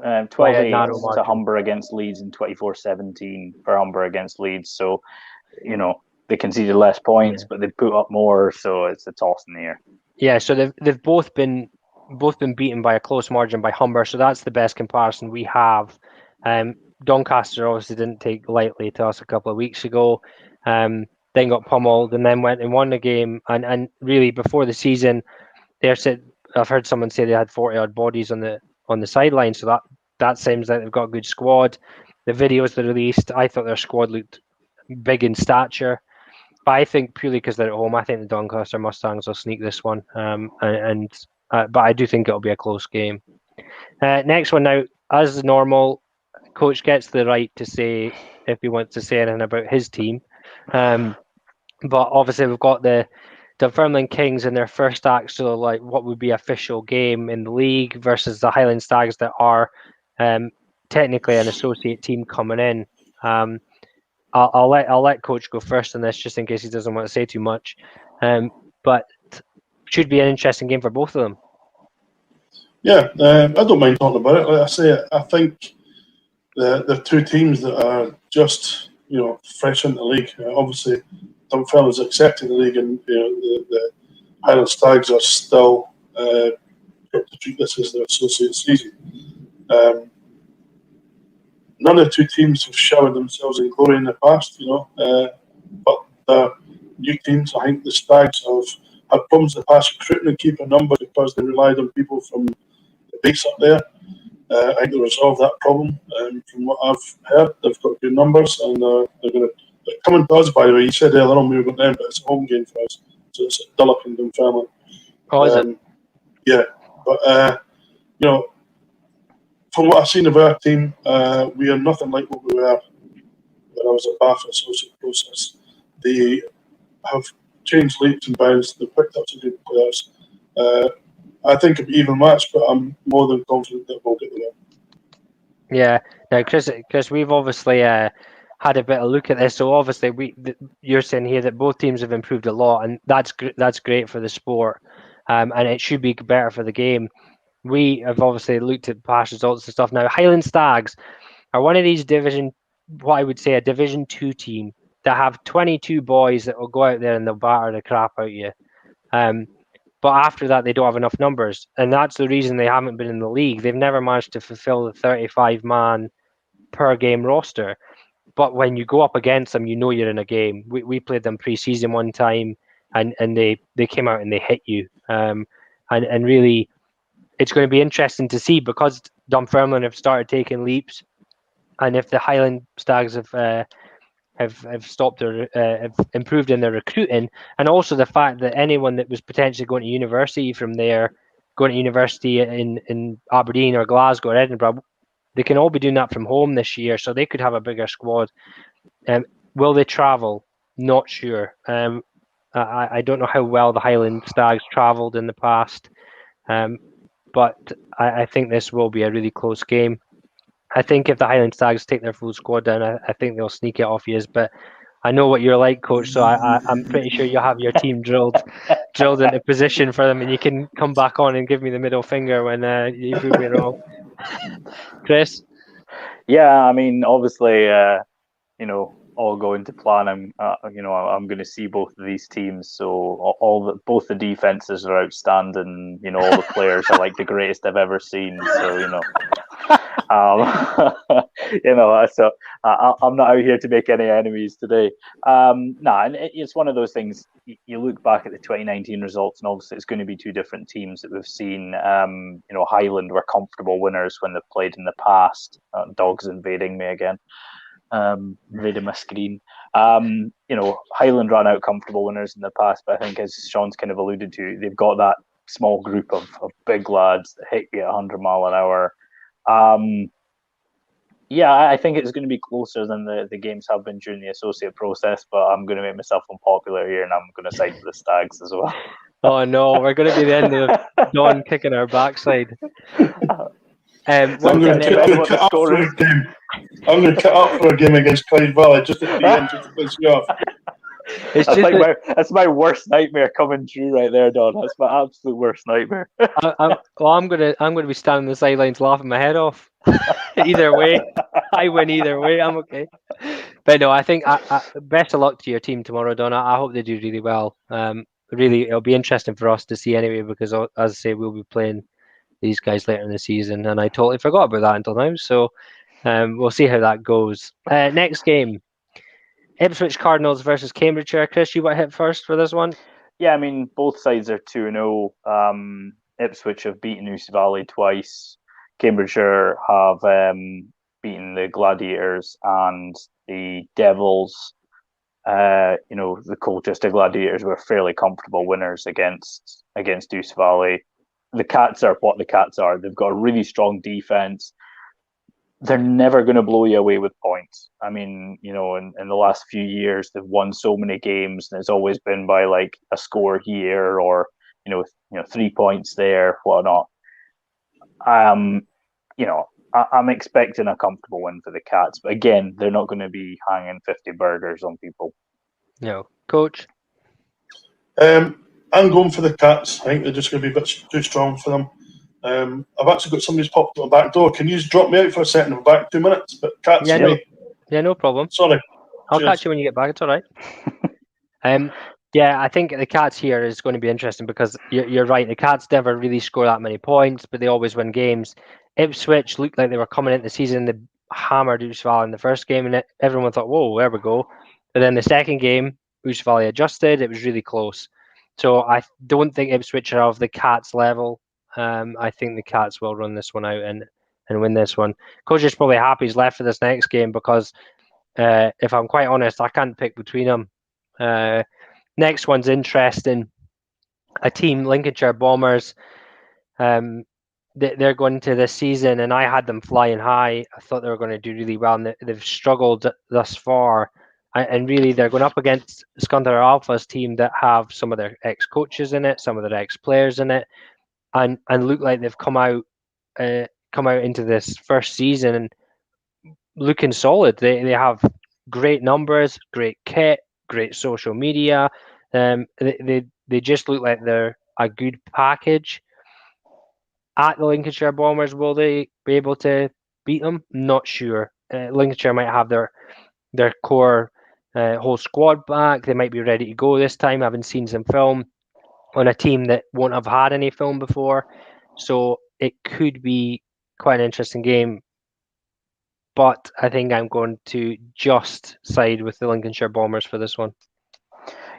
lost 12-8 to Humber against Leeds and 24-17 for Humber against Leeds. So, they conceded less points, but they put up more, so it's a toss in the air. Yeah, so they've both been beaten by a close margin by Humber, so that's the best comparison we have. Doncaster obviously didn't take lightly to us a couple of weeks ago, then got pummeled, and then went and won the game. And really, before the season, I've heard someone say they had 40-odd bodies on the sideline, so that seems like they've got a good squad. The videos they released, I thought their squad looked big in stature. But I think purely because they're at home, I think the Doncaster Mustangs will sneak this one. But I do think it'll be a close game. Next one now, as normal, Coach gets the right to say if he wants to say anything about his team. But obviously we've got the Dunfermline Kings in their first actual, what would be official game in the league versus the Highland Stags that are technically an associate team coming in. I'll let Coach go first on this, just in case he doesn't want to say too much. But should be an interesting game for both of them. Yeah, I don't mind talking about it. Like I say, I think the two teams that are just fresh into the league. Obviously, Dunfermline's accepted the league, and the Highland Stags are still to treat this as their associate season. None of the two teams have showered themselves in glory in the past, but the new teams, I think the Stags have had problems in the past recruiting and keeping numbers because they relied on people from the base up there. I think they'll resolve that problem. From what I've heard, they've got good numbers, and they're going to come to us. By the way, you said earlier on we were going to them, but it's a home game for us, so it's a Dullackington family. Oh, is it? Yeah, but from what I've seen of our team, we are nothing like what we were when I was at Bath Associate Process. They have changed leaps and bounds. They've picked up some good players. I think it'll be even match, but I'm more than confident that we'll get the win. Yeah. Now, Chris, we've obviously had a bit of look at this. So obviously, you're saying here that both teams have improved a lot, and that's great for the sport, and it should be better for the game. We have obviously looked at past results and stuff. Now, Highland Stags are one of these what I would say a Division 2 team that have 22 boys that will go out there and they'll batter the crap out of you. But after that, they don't have enough numbers. And that's the reason they haven't been in the league. They've never managed to fulfill the 35-man per game roster. But when you go up against them, you know you're in a game. We played them pre-season one time, and they came out and they hit you. And really, it's going to be interesting to see, because Dunfermline have started taking leaps, and if the Highland Stags have stopped their have improved in their recruiting, and also the fact that anyone that was potentially going to university from there, going to university in Aberdeen or Glasgow or Edinburgh, they can all be doing that from home this year, so they could have a bigger squad. Will they travel? Not sure. I don't know how well the Highland Stags travelled in the past, but I think this will be a really close game. I think if the Highland Stags take their full squad down, I think they'll sneak it off you. But I know what you're like, Coach, so I'm pretty sure you'll have your team drilled into position for them, and you can come back on and give me the middle finger when you prove me wrong. Chris? Yeah, I mean, obviously, all going to plan. I'm going to see both of these teams. So both the defenses are outstanding. All the players are like the greatest I've ever seen. So so I'm not out here to make any enemies today. And it's one of those things. You look back at the 2019 results, and obviously it's going to be two different teams that we've seen. Highland were comfortable winners when they've played in the past. Dog's invading me again. Invading my screen. Highland ran out comfortable winners in the past, but I think, as Sean's kind of alluded to, they've got that small group of big lads that hit you at 100 mile an hour. I think it's going to be closer than the games have been during the associate process, but I'm going to make myself unpopular here, and I'm going to side with the Stags as well. Oh no, we're going to be the end of Don kicking our backside. I'm going to cut up for a game against Clyde Valley just at the end, just to piss you off. That's my worst nightmare coming true right there, Don. That's my absolute worst nightmare. I'm gonna be standing on the sidelines laughing my head off. Either way, I win either way. I'm okay. But no, I think best of luck to your team tomorrow, Don. I hope they do really well. Really, it'll be interesting for us to see anyway, because as I say, we'll be playing these guys later in the season, and I totally forgot about that until now. So we'll see how that goes. Next game. Ipswich Cardinals versus Cambridgeshire. Chris, you want to hit first for this one? Yeah, I mean, both sides are 2-0. Ipswich have beaten Ouse Valley twice. Cambridgeshire have beaten the Gladiators and the Devils. The Colchester Gladiators were fairly comfortable winners against Ouse Valley. The Cats are what the Cats are. They've got a really strong defence. They're never going to blow you away with points. I mean, in the last few years, they've won so many games, and it's always been by like a score here or 3 points there, whatnot. I'm expecting a comfortable win for the Cats, but again, they're not going to be hanging 50 burgers on people. No, Coach. I'm going for the Cats. I think they're just going to be a bit too strong for them. I've actually got somebody's popped at the back door. Can you just drop me out for a second? I'm back 2 minutes, but Cats. Yeah, no problem. Sorry. I'll catch you when you get back. It's all right. I think the Cats here is going to be interesting, because you're right. The Cats never really score that many points, but they always win games. Ipswich looked like they were coming into the season. They hammered Ouse Valley in the first game, and everyone thought, whoa, there we go. And then the second game, Ouse Valley adjusted. It was really close. So I don't think Ipswich are of the Cats level. I think the Cats will run this one out and and win this one. Coach is probably happy he's left for this next game because, if I'm quite honest, I can't pick between them. Next one's interesting. A team, Lincolnshire Bombers. They're going into this season, and I had them flying high. I thought they were going to do really well, and they've struggled thus far. And really, they're going up against Scunthorpe Alpha's team that have some of their ex-coaches in it, some of their ex-players in it, and look like they've come out into this first season looking solid. They have great numbers, great kit, great social media. They just look like they're a good package. At the Lincolnshire Bombers, will they be able to beat them? Not sure. Lincolnshire might have their core whole squad back. They might be ready to go this time. I haven't seen some film on a team that won't have had any film before. So it could be quite an interesting game. But I think I'm going to just side with the Lincolnshire Bombers for this one.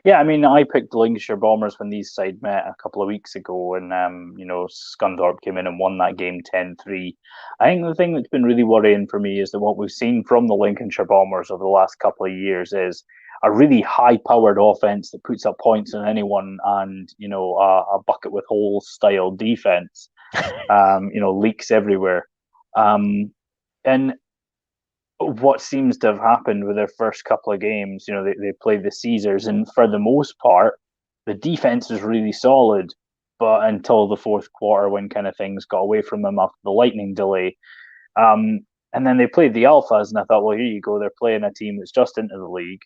Yeah, I mean, I picked the Lincolnshire Bombers when these side met a couple of weeks ago, and Scunthorpe came in and won that game 10-3. I think the thing that's been really worrying for me is that what we've seen from the Lincolnshire Bombers over the last couple of years is a really high-powered offense that puts up points on anyone, and a bucket with holes style defense. Leaks everywhere, and what seems to have happened with their first couple of games, they played the Caesars, and for the most part, the defense was really solid, but until the fourth quarter when kind of things got away from them after the lightning delay. And then they played the Alphas, and I thought, well, here you go. They're playing a team that's just into the league.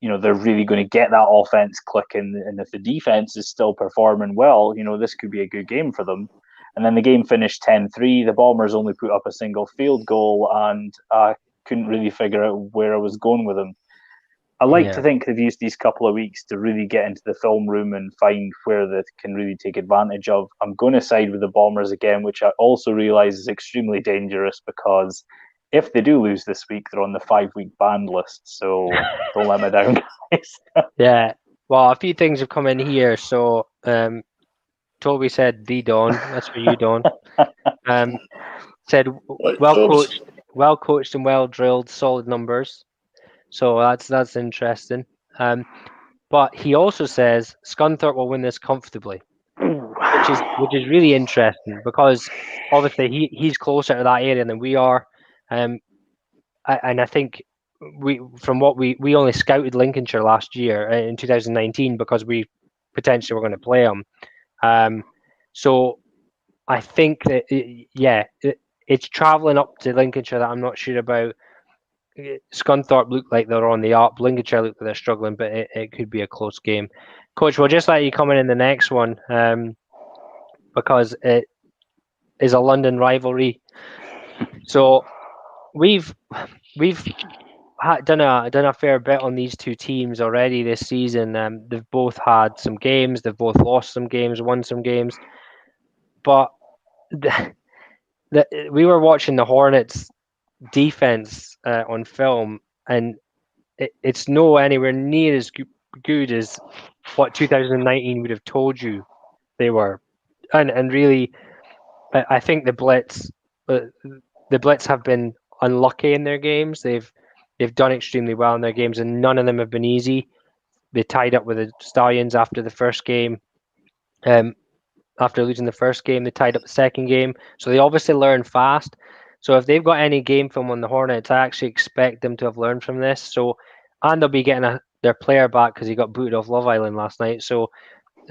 They're really going to get that offense clicking, and if the defense is still performing well, this could be a good game for them. And then the game finished 10-3. The Bombers only put up a single field goal, and couldn't really figure out where I was going with them. I like to think they've used these couple of weeks to really get into the film room and find where they can really take advantage of. I'm going to side with the Bombers again, which I also realise is extremely dangerous because if they do lose this week, they're on the 5-week banned list. So don't let me down, guys. Yeah. Well, a few things have come in here. So Toby said, "D Don." That's for you, Don. Said well coached and well drilled, solid numbers. So that's interesting. But he also says Scunthorpe will win this comfortably, which is really interesting because obviously he's closer to that area than we are, and I think we only scouted Lincolnshire last year in 2019 because we potentially were going to play them. So I think that it's travelling up to Lincolnshire that I'm not sure about. Scunthorpe look like they're on the up. Lincolnshire look like they're struggling, but it could be a close game. Coach, we'll just let you come in the next one because it is a London rivalry. So we've done a fair bit on these two teams already this season. They've both had some games. They've both lost some games, won some games. But we were watching the Hornets defense on film, and it's no anywhere near as good as what 2019 would have told you they were. And really, I think the Blitz have been unlucky in their games. They've done extremely well in their games, and none of them have been easy. They tied up with the Stallions after the first game. After losing the first game, they tied up the second game. So they obviously learn fast. So if they've got any game film on the Hornets, I actually expect them to have learned from this. So, and they'll be getting their player back because he got booted off Love Island last night. So,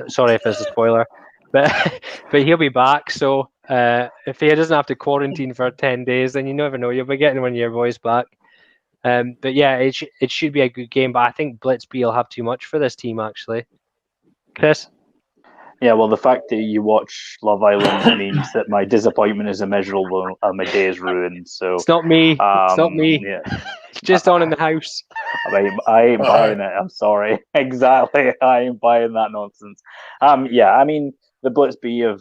sorry if it's a spoiler, but he'll be back. So if he doesn't have to quarantine for 10 days, then you never know. You'll be getting one of your boys back. But yeah, it should be a good game. But I think Blitzby will have too much for this team, actually. Chris? Yeah, well, the fact that you watch Love Island means that my disappointment is immeasurable and my day is ruined. So it's not me. It's not me. Yeah. It's just on in the house. I ain't buying it. I'm sorry. Exactly. I ain't buying that nonsense. Yeah, I mean, the Blitzby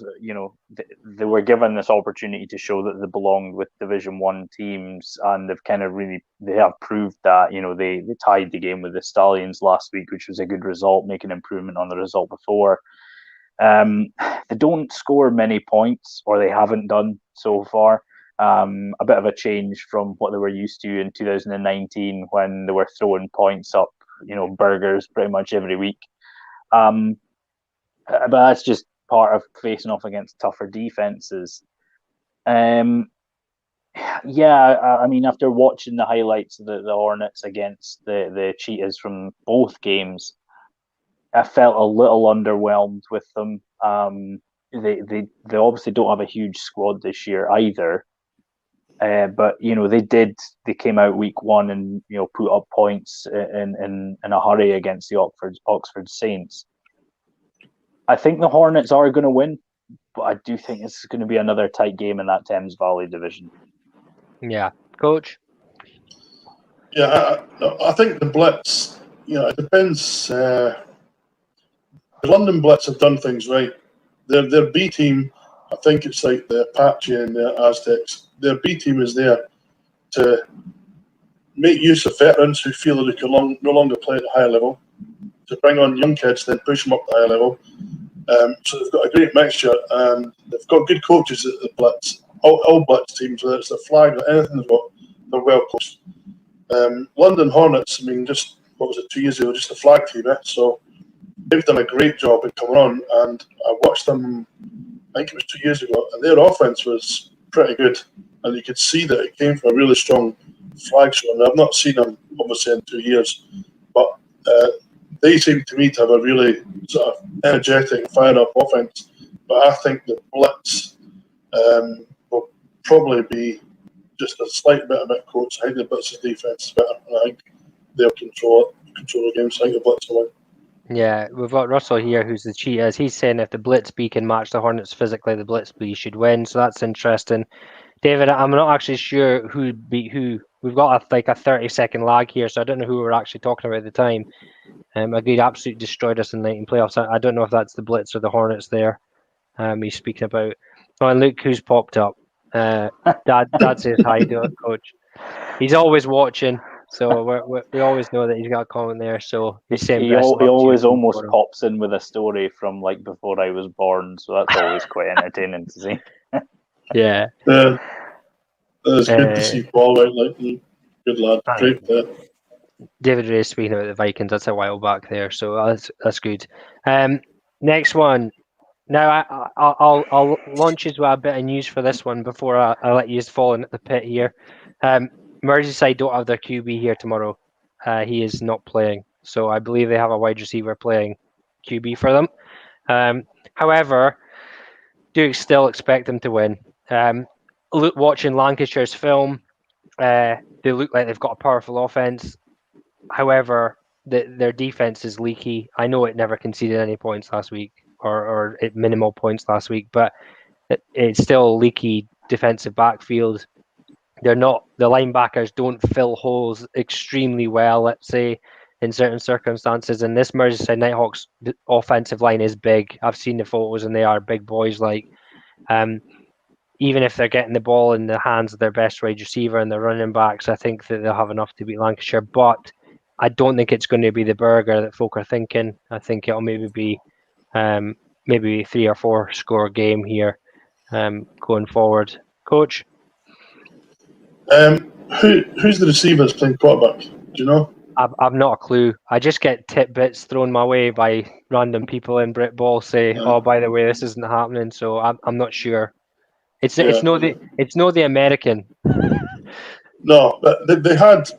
they were given this opportunity to show that they belonged with Division 1 teams, and they've kind of they have proved that. They tied the game with the Stallions last week, which was a good result, making improvement on the result before. They don't score many points, or they haven't done so far. A bit of a change from what they were used to in 2019 when they were throwing points up, burgers pretty much every week. But that's just part of facing off against tougher defenses. I mean, after watching the highlights of the Hornets against the Cheetahs from both games, I felt a little underwhelmed with them. They obviously don't have a huge squad this year either. But they came out week one and put up points in a hurry against the Oxford Saints. I think the Hornets are going to win, but I do think it's going to be another tight game in that Thames Valley division. Yeah, Coach. Yeah, I think the Blitz. It depends. The London Blitz have done things right. Their B team, I think it's like the Apache and the Aztecs. Their B team is there to make use of veterans who feel that they can no longer play at a high level, to bring on young kids, then push them up to the high level. So they've got a great mixture, and they've got good coaches at the Blitz. All Blitz teams, whether it's the flag or anything they've got, they're well coached. London Hornets, I mean, just, 2 years ago, just a flag team, so they've done a great job in coming on, and I watched them, I think it was 2 years ago, and their offense was pretty good, and you could see that it came from a really strong flag show, and I've not seen them, obviously, in 2 years, but they seem to me to have a really sort of energetic, fire-up offense, but I think the Blitz will probably be just a slight bit of it coach. I think the Blitz's defense is better, and I think they'll control the game, so I think the Blitz will win. Yeah, we've got Russell here, who's the Cheetahs. He's saying if the Blitz B can match the Hornets physically, the Blitz B should win. So that's interesting. David, I'm not actually sure who beat who. We've got a 30-second lag here, so I don't know who we're actually talking about at the time. Agreed, absolutely destroyed us in the 19 playoffs. I don't know if that's the Blitz or the Hornets there. He's speaking about. Oh, and look who's popped up. Dad says hi to it, Coach. He's always watching. So we always know that he's got a comment there. So he's saying he always almost pops in with a story from like before I was born. So that's always quite entertaining to see. Yeah. It's good to see Paul out like good lad. Great. David Ray speaking about the Vikings. That's a while back there. So that's good. Next one. Now I'll launch as well a bit of news for this one before I let you fall in at the pit here. Merseyside don't have their QB here tomorrow. He is not playing, so I believe they have a wide receiver playing QB for them. However, do still expect them to win. Watching Lancashire's film, they look like they've got a powerful offense. However, their defense is leaky. I know it never conceded any points last week, or minimal points last week, but it's still a leaky defensive backfield. The linebackers don't fill holes extremely well, let's say, in certain circumstances. And this Merseyside Nighthawks offensive line is big. I've seen the photos, and they are big boys. Even if they're getting the ball in the hands of their best wide receiver and their running backs, I think that they'll have enough to beat Lancashire. But I don't think it's going to be the burger that folk are thinking. I think it'll maybe be maybe 3 or 4 score game here going forward. Coach? Who's the receivers playing quarterback? Do you know? I've not a clue. I just get tidbits thrown my way by random people in Britball say, "Oh, by the way, this isn't happening." So I'm not sure. It's no the American. No, but they had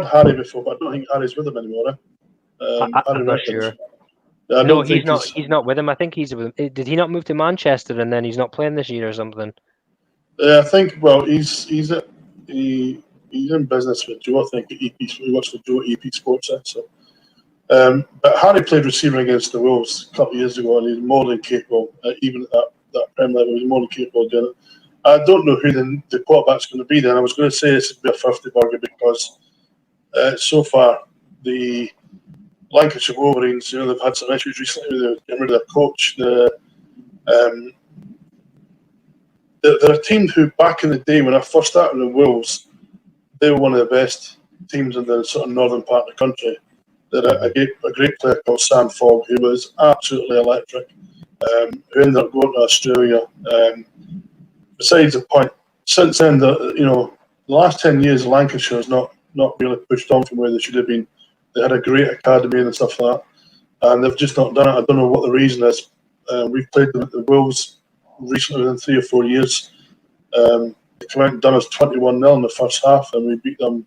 Harry before, but I don't think Harry's with them anymore. I'm not sure. Yeah, no, he's not. He's not with him. I think he's with him. Did he not move to Manchester and then he's not playing this year or something? Yeah, I think. Well, he's in business with Joe. I think he works for Joe EP Sports. So, but Harry played receiver against the Wolves a couple of years ago, and he's more than capable. Even at that Prem level, he's more than capable of doing it. I don't know who the quarterback's going to be. Then I was going to say this would be a 50 burger because so far the Lancashire Wolverines, they've had some issues recently with their coach. They're a team who, back in the day when I first started in the Wolves, they were one of the best teams in the sort of northern part of the country. They had a great player called Sam Fogg, who was absolutely electric, who ended up going to Australia. Besides the point, since then, the last 10 years, Lancashire has not really pushed on from where they should have been. They had a great academy and stuff like that, and they've just not done it. I don't know what the reason is. We've played them at the Wolves recently within 3 or 4 years. They came out and done us 21-0 in the first half, and we beat them.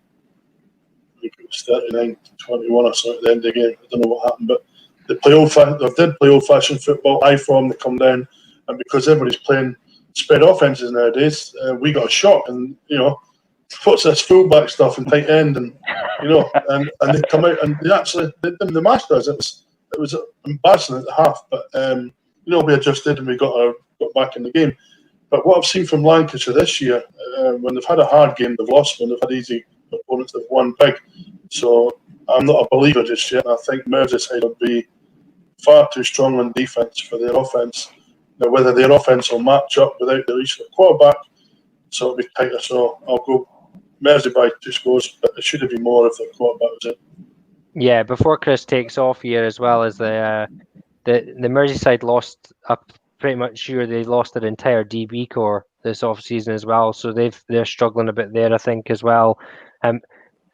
I think it was 39-21 or so at the end of the game. I don't know what happened, but they did play old-fashioned football, high form. They come down, and because everybody's playing spread offenses nowadays, we got a shock. And what's this fullback stuff and tight end, and and they come out and they matched us. It was embarrassing at the half, but we adjusted and we got back in the game. But what I've seen from Lancashire this year, when they've had a hard game, they've lost. When they've had easy opponents, they've won big. So I'm not a believer just yet. I think Merseyside will be far too strong on defence for their offence. Now, whether their offence will match up without the use of the quarterback, so it'll be tighter. So I'll go Mersey by 2 scores, but it should have been more if the quarterback was in. Yeah, before Chris takes off here, as well as the Merseyside lost, pretty much sure they lost their entire DB core this off season as well. So they're struggling a bit there, I think, as well.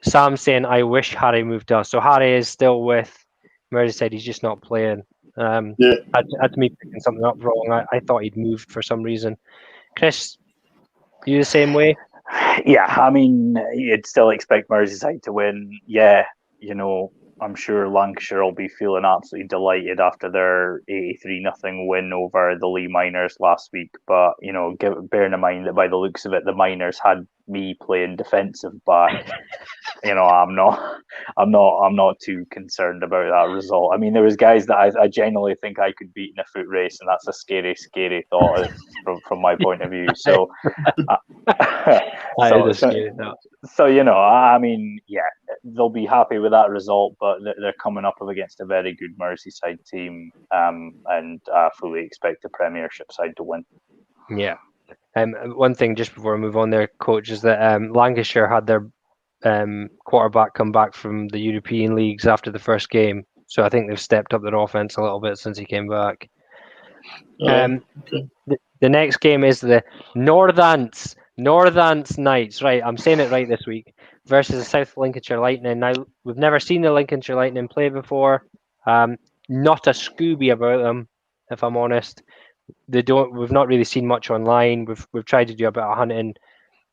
Sam's saying, I wish Harry moved us. So Harry is still with Merseyside, he's just not playing. That's me picking something up wrong. I thought he'd moved for some reason. Chris, you the same way? Yeah, I mean, you'd still expect Merseyside to win. Yeah, I'm sure Lancashire will be feeling absolutely delighted after their 83-0 win over the Lee Miners last week. But bearing in mind that by the looks of it, the Miners had me playing defensive back. I'm not too concerned about that result. I mean, there was guys that I genuinely think I could beat in a foot race, and that's a scary, scary thought from my point of view. So, I mean, yeah, they'll be happy with that result, but they're coming up against a very good Merseyside team, and I fully expect the Premiership side to win. Yeah. One thing just before I move on there, Coach, is that Lancashire had their quarterback come back from the European leagues after the first game, so I think they've stepped up their offense a little bit since he came back. Okay. The next game is the Northants Knights. Right, I'm saying it right this week, versus the South Lincolnshire Lightning. Now, we've never seen the Lincolnshire Lightning play before. Not a Scooby about them, if I'm honest. We've not really seen much online. We've tried to do a bit of hunting.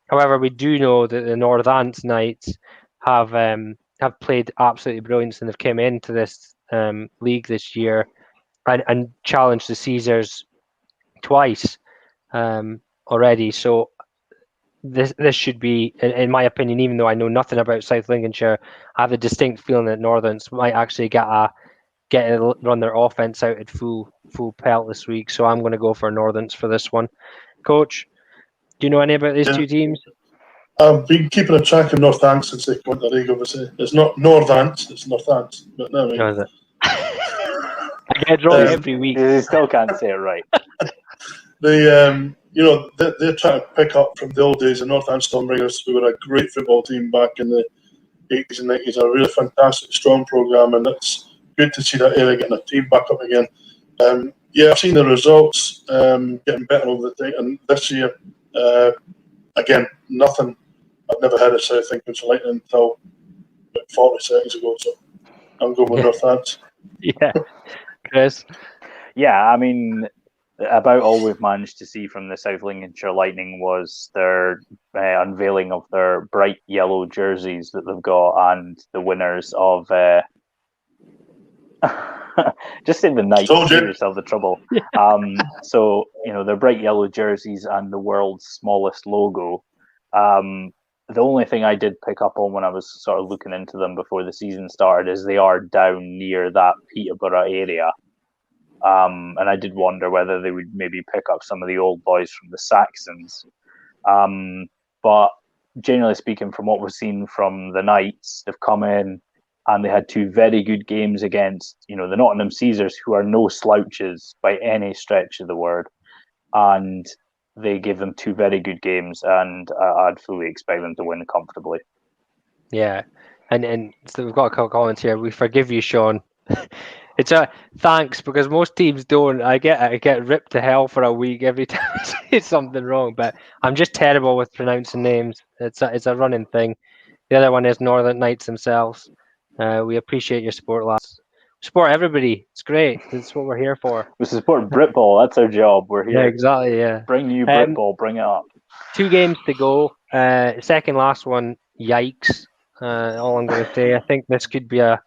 However, we do know that the Northants Knights have played absolutely brilliant, and they've come into this league this year and challenged the Caesars twice already. So this should be, in my opinion, even though I know nothing about South Lincolnshire, I have a distinct feeling that Northants might actually run their offense out at full pelt this week. So I'm going to go for Northants for this one. Coach, do you know any about these two teams? I've been keeping a track of Northants since they went to the league, obviously. It's not Northants, it's Northants. But no, is it? I get it wrong every week. You still can't say it right. They're trying to pick up from the old days. The Northants Stormbringers, we were a great football team back in the 80s and 90s, a really fantastic, strong programme, and it's good to see that area getting a team back up again. I've seen the results getting better over the time, and this year, again, nothing. I've never heard of South Lincolnshire Lightning until about 40 seconds ago, so I'm going with Northants. Yeah, Chris? Yeah, I mean, about all we've managed to see from the South Lincolnshire Lightning was their unveiling of their bright yellow jerseys that they've got, and the winners of just say the Knights, save yourself the trouble. So their bright yellow jerseys and the world's smallest logo. The only thing I did pick up on when I was sort of looking into them before the season started is they are down near that Peterborough area. And I did wonder whether they would maybe pick up some of the old boys from the Saxons. But generally speaking, from what we've seen from the Knights, they've come in and they had 2 very good games against, the Nottingham Caesars, who are no slouches by any stretch of the word. And they gave them 2 very good games, and I'd fully expect them to win comfortably. Yeah, and so we've got a couple comments here. We forgive you, Sean. It's a thanks because most teams don't. I get ripped to hell for a week every time I say something wrong. But I'm just terrible with pronouncing names. It's a running thing. The other one is Northern Knights themselves. We appreciate your support, lads. Support everybody. It's great. That's what we're here for. We support Britball. That's our job. We're here. Yeah, exactly. Yeah. Bring you Britball. Bring it up. 2 games to go. Second last one. Yikes. All I'm going to say. I think this could be a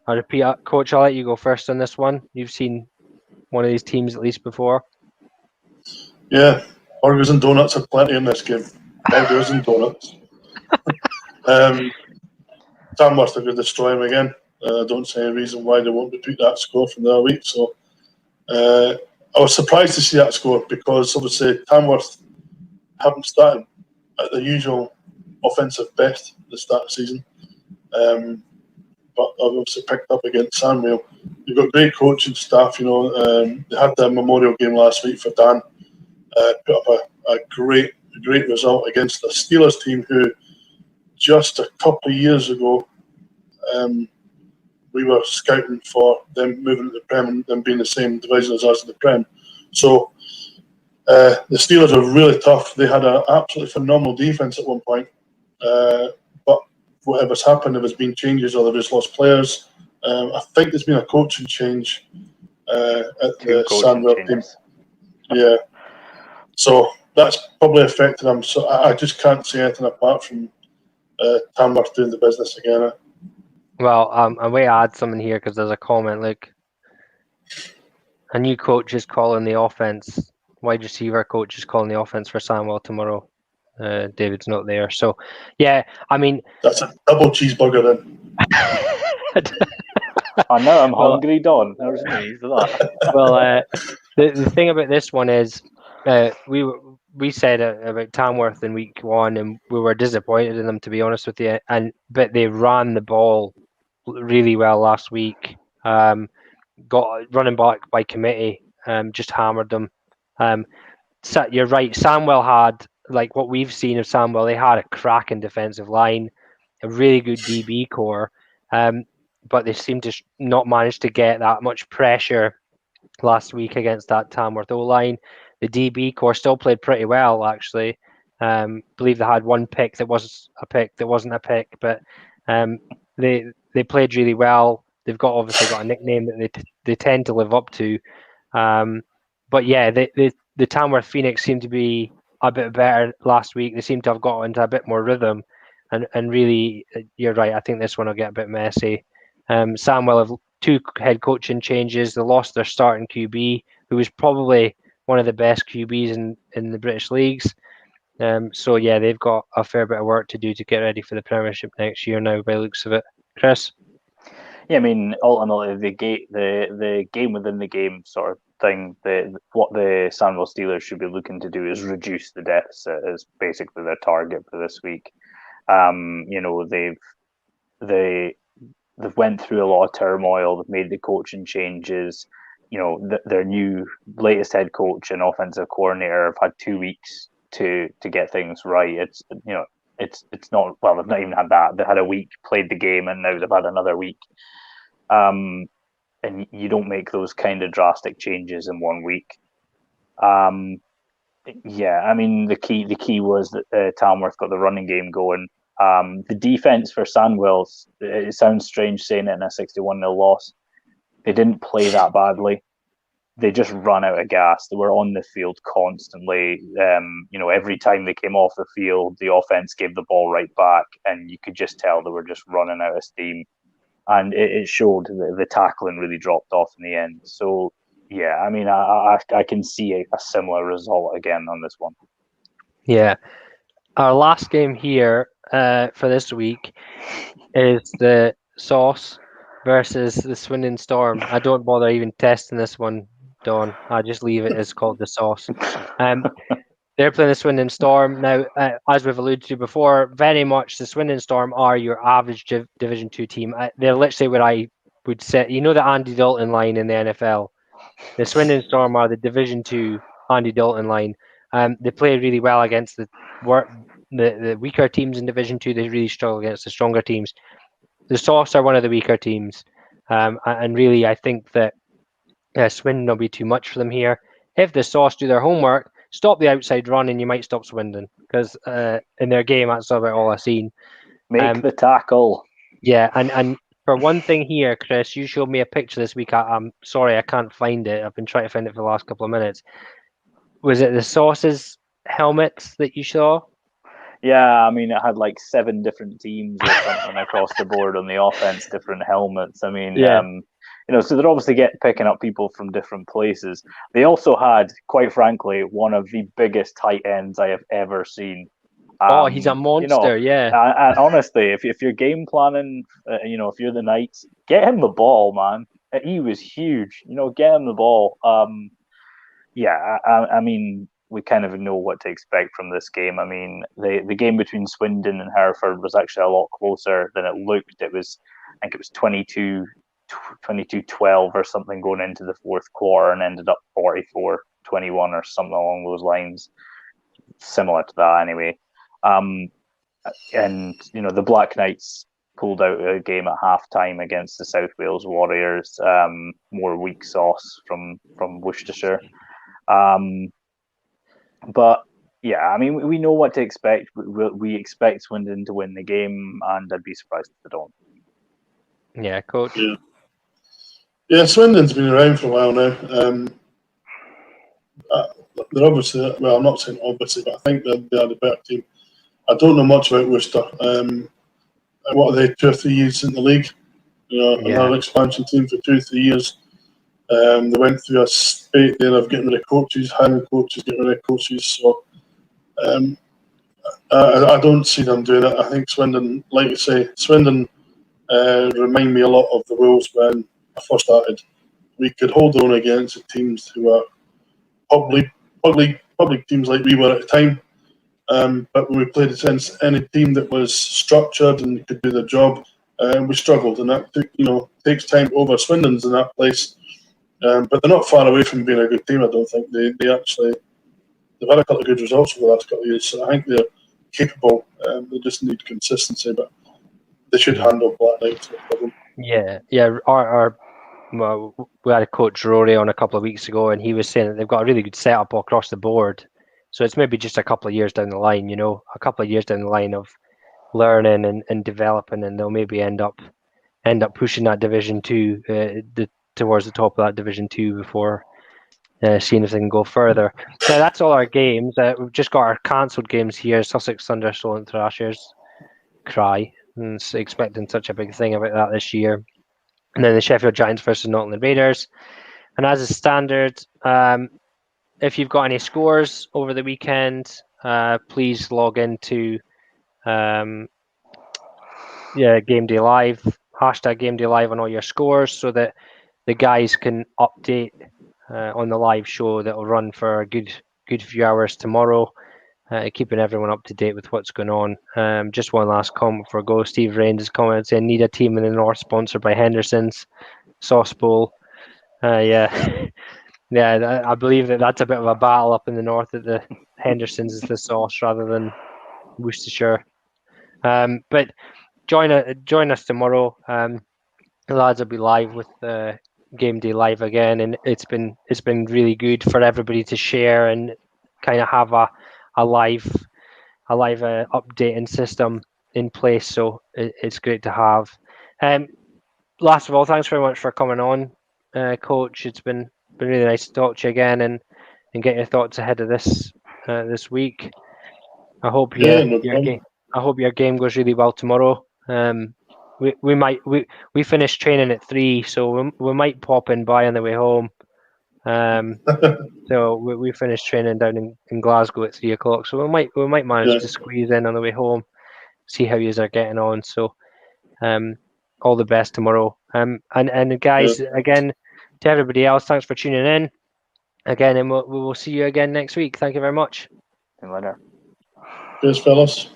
repeat. Coach, I'll let you go first on this one. You've seen one of these teams at least before. Yeah, burgers and donuts are plenty in this game. Burgers and donuts. Tamworth are going to destroy him again. I don't see any reason why they won't repeat that score from the other week. So I was surprised to see that score because obviously Tamworth haven't started at the usual offensive best at the start of the season. But I've obviously picked up against Sandwell. You've got great coaching staff, they had their memorial game last week for Dan. Put up a great result against the Steelers team who just a couple of years ago we were scouting for them moving to the Prem and them being the same division as us in the Prem. So the Steelers are really tough. They had an absolutely phenomenal defence at one point. But whatever's happened, if there's been changes or they've just lost players, I think there's been a coaching change at the Sandwell team. Yeah. So that's probably affected them. So I just can't see anything apart from Tamworth doing the business again. Well, I'm going to add something here because there's a comment like a new coach is calling the offense. Wide receiver coach is calling the offense for Sandwell tomorrow. David's not there, so yeah. I mean, that's a double cheeseburger then. I know I'm hungry, Don. There's me for that. Well, the thing about this one is we said about Tamworth in week 1, and we were disappointed in them, to be honest with you. But they ran the ball really well last week. Got running back by committee. Just hammered them. So you're right. Sandwell had, like what we've seen of Sandwell, they had a cracking defensive line, a really good DB core, but they seem to not manage to get that much pressure last week against that Tamworth O-line. The DB core still played pretty well, actually. Believe they had one pick that was a pick that wasn't a pick, but they played really well. They've obviously got a nickname that they tend to live up to. But yeah, the Tamworth Phoenix seemed to be a bit better last week. They seem to have got into a bit more rhythm, and really, you're right. I think this one will get a bit messy. Sandwell have 2 head coaching changes. They lost their starting QB, who was probably one of the best QBs in the British leagues. So yeah, they've got a fair bit of work to do to get ready for the Premiership next year now, by the looks of it. Chris? Yeah, I mean, ultimately, the game within the game sort of thing, what the Sandwell Steelers should be looking to do is reduce the deficit, is basically their target for this week. They've went through a lot of turmoil. They've made the coaching changes. Their new latest head coach and offensive coordinator have had 2 weeks to get things right. It's not, well, they've not even had that. They had a week, played the game, and now they've had another week. And you don't make those kind of drastic changes in 1 week. Yeah, I mean, the key was that Tamworth got the running game going. The defense for Sandwell, it sounds strange saying it in a 61-0 loss. They didn't play that badly. They just ran out of gas. They were on the field constantly. Every time they came off the field, the offense gave the ball right back, and you could just tell they were just running out of steam. And it showed that the tackling really dropped off in the end. So, yeah, I mean, I can see a similar result again on this one. Yeah. Our last game here for this week is the Sauce versus the Swindon Storm. I don't bother even testing this one, Don. I just leave it as called the Sauce. They're playing the Swindon Storm. Now, as we've alluded to before, very much the Swindon Storm are your average Division 2 team. They're literally what I would say. You know the Andy Dalton line in the NFL? The Swindon Storm are the Division 2 Andy Dalton line. They play really well against the weaker teams in Division 2. They really struggle against the stronger teams. The Sauce are one of the weaker teams. And really, I think that Swindon will be too much for them here. If the Sauce do their homework, stop the outside run, and you might stop Swindon, because in their game, that's about all I've seen. Make the tackle. Yeah, and for one thing here, Chris, you showed me a picture this week. I'm sorry, I can't find it. I've been trying to find it for the last couple of minutes. Was it the Sauce's helmets that you saw? Yeah, I mean, it had like 7 different teams or something across the board on the offense, different helmets. I mean, Yeah. So they're obviously picking up people from different places. They also had, quite frankly, one of the biggest tight ends I have ever seen. He's a monster, yeah. And honestly, if you're game planning, if you're the Knights, get him the ball, man. He was huge. Get him the ball. I mean, we kind of know what to expect from this game. I mean, the game between Swindon and Hereford was actually a lot closer than it looked. I think it was 22-12 or something going into the fourth quarter, and ended up 44-21 or something along those lines. Similar to that, anyway. And the Black Knights pulled out a game at halftime against the South Wales Warriors. More weak sauce from Worcestershire. But yeah, I mean, we know what to expect. We expect Swindon to win the game, and I'd be surprised if they don't. Yeah, Coach. Yeah, Swindon's been around for a while now. They're obviously, well, I'm not saying obviously, but I think they're the better team. I don't know much about Worcester. What are they, 2 or 3 years in the league? Another expansion team for 2 or 3 years. They went through a spate there of getting rid of coaches, hiring coaches, getting rid of coaches. So I don't see them doing it. I think Swindon, like you say, remind me a lot of the Wolves when I first started. We could hold on against the teams who are public teams like we were at the time. But when we played against any team that was structured and could do the job, we struggled, and that takes time over. Swindon's in that place. But they're not far away from being a good team, I don't think. They've had a couple of good results over the last couple of years, so I think they're capable. They just need consistency, but they should handle Black Knights, no problem. Yeah. Well, we had a coach Rory on a couple of weeks ago, and he was saying that they've got a really good setup across the board. So it's maybe just a couple of years down the line, a couple of years down the line of learning and developing, and they'll maybe end up pushing that Division 2 towards the top of that Division 2 before seeing if they can go further. So that's all our games. We've just got our cancelled games here: Sussex Thunder, Solent Thrashers. Cry, and expecting such a big thing about that this year. And then the Sheffield Giants versus Nottingham Raiders. And as a standard, if you've got any scores over the weekend, please log into Game Day Live, hashtag Game Day Live on all your scores, so that the guys can update on the live show that will run for a good few hours tomorrow, keeping everyone up to date with what's going on. Just one last comment before I go. Steve Rains' comment saying, need a team in the north sponsored by Henderson's Sauce Bowl. Yeah, I believe that's a bit of a battle up in the north, that the Henderson's is the sauce rather than Worcestershire. But join us tomorrow. The lads will be live with Game Day Live again, and it's been really good for everybody to share and kind of have a live updating system in place. So it's great to have. Last of all, thanks very much for coming on, Coach. It's been really nice to talk to you again and get your thoughts ahead of this week. I hope your game goes really well tomorrow. We finish training at 3, so we might pop in by on the way home. So we finished training down in Glasgow at 3 o'clock, so we might manage to squeeze in on the way home, see how you are getting on. So all the best tomorrow. And guys, again, to everybody else, thanks for tuning in again, and we will see you again next week. Thank you very much. See you later. Cheers, fellas.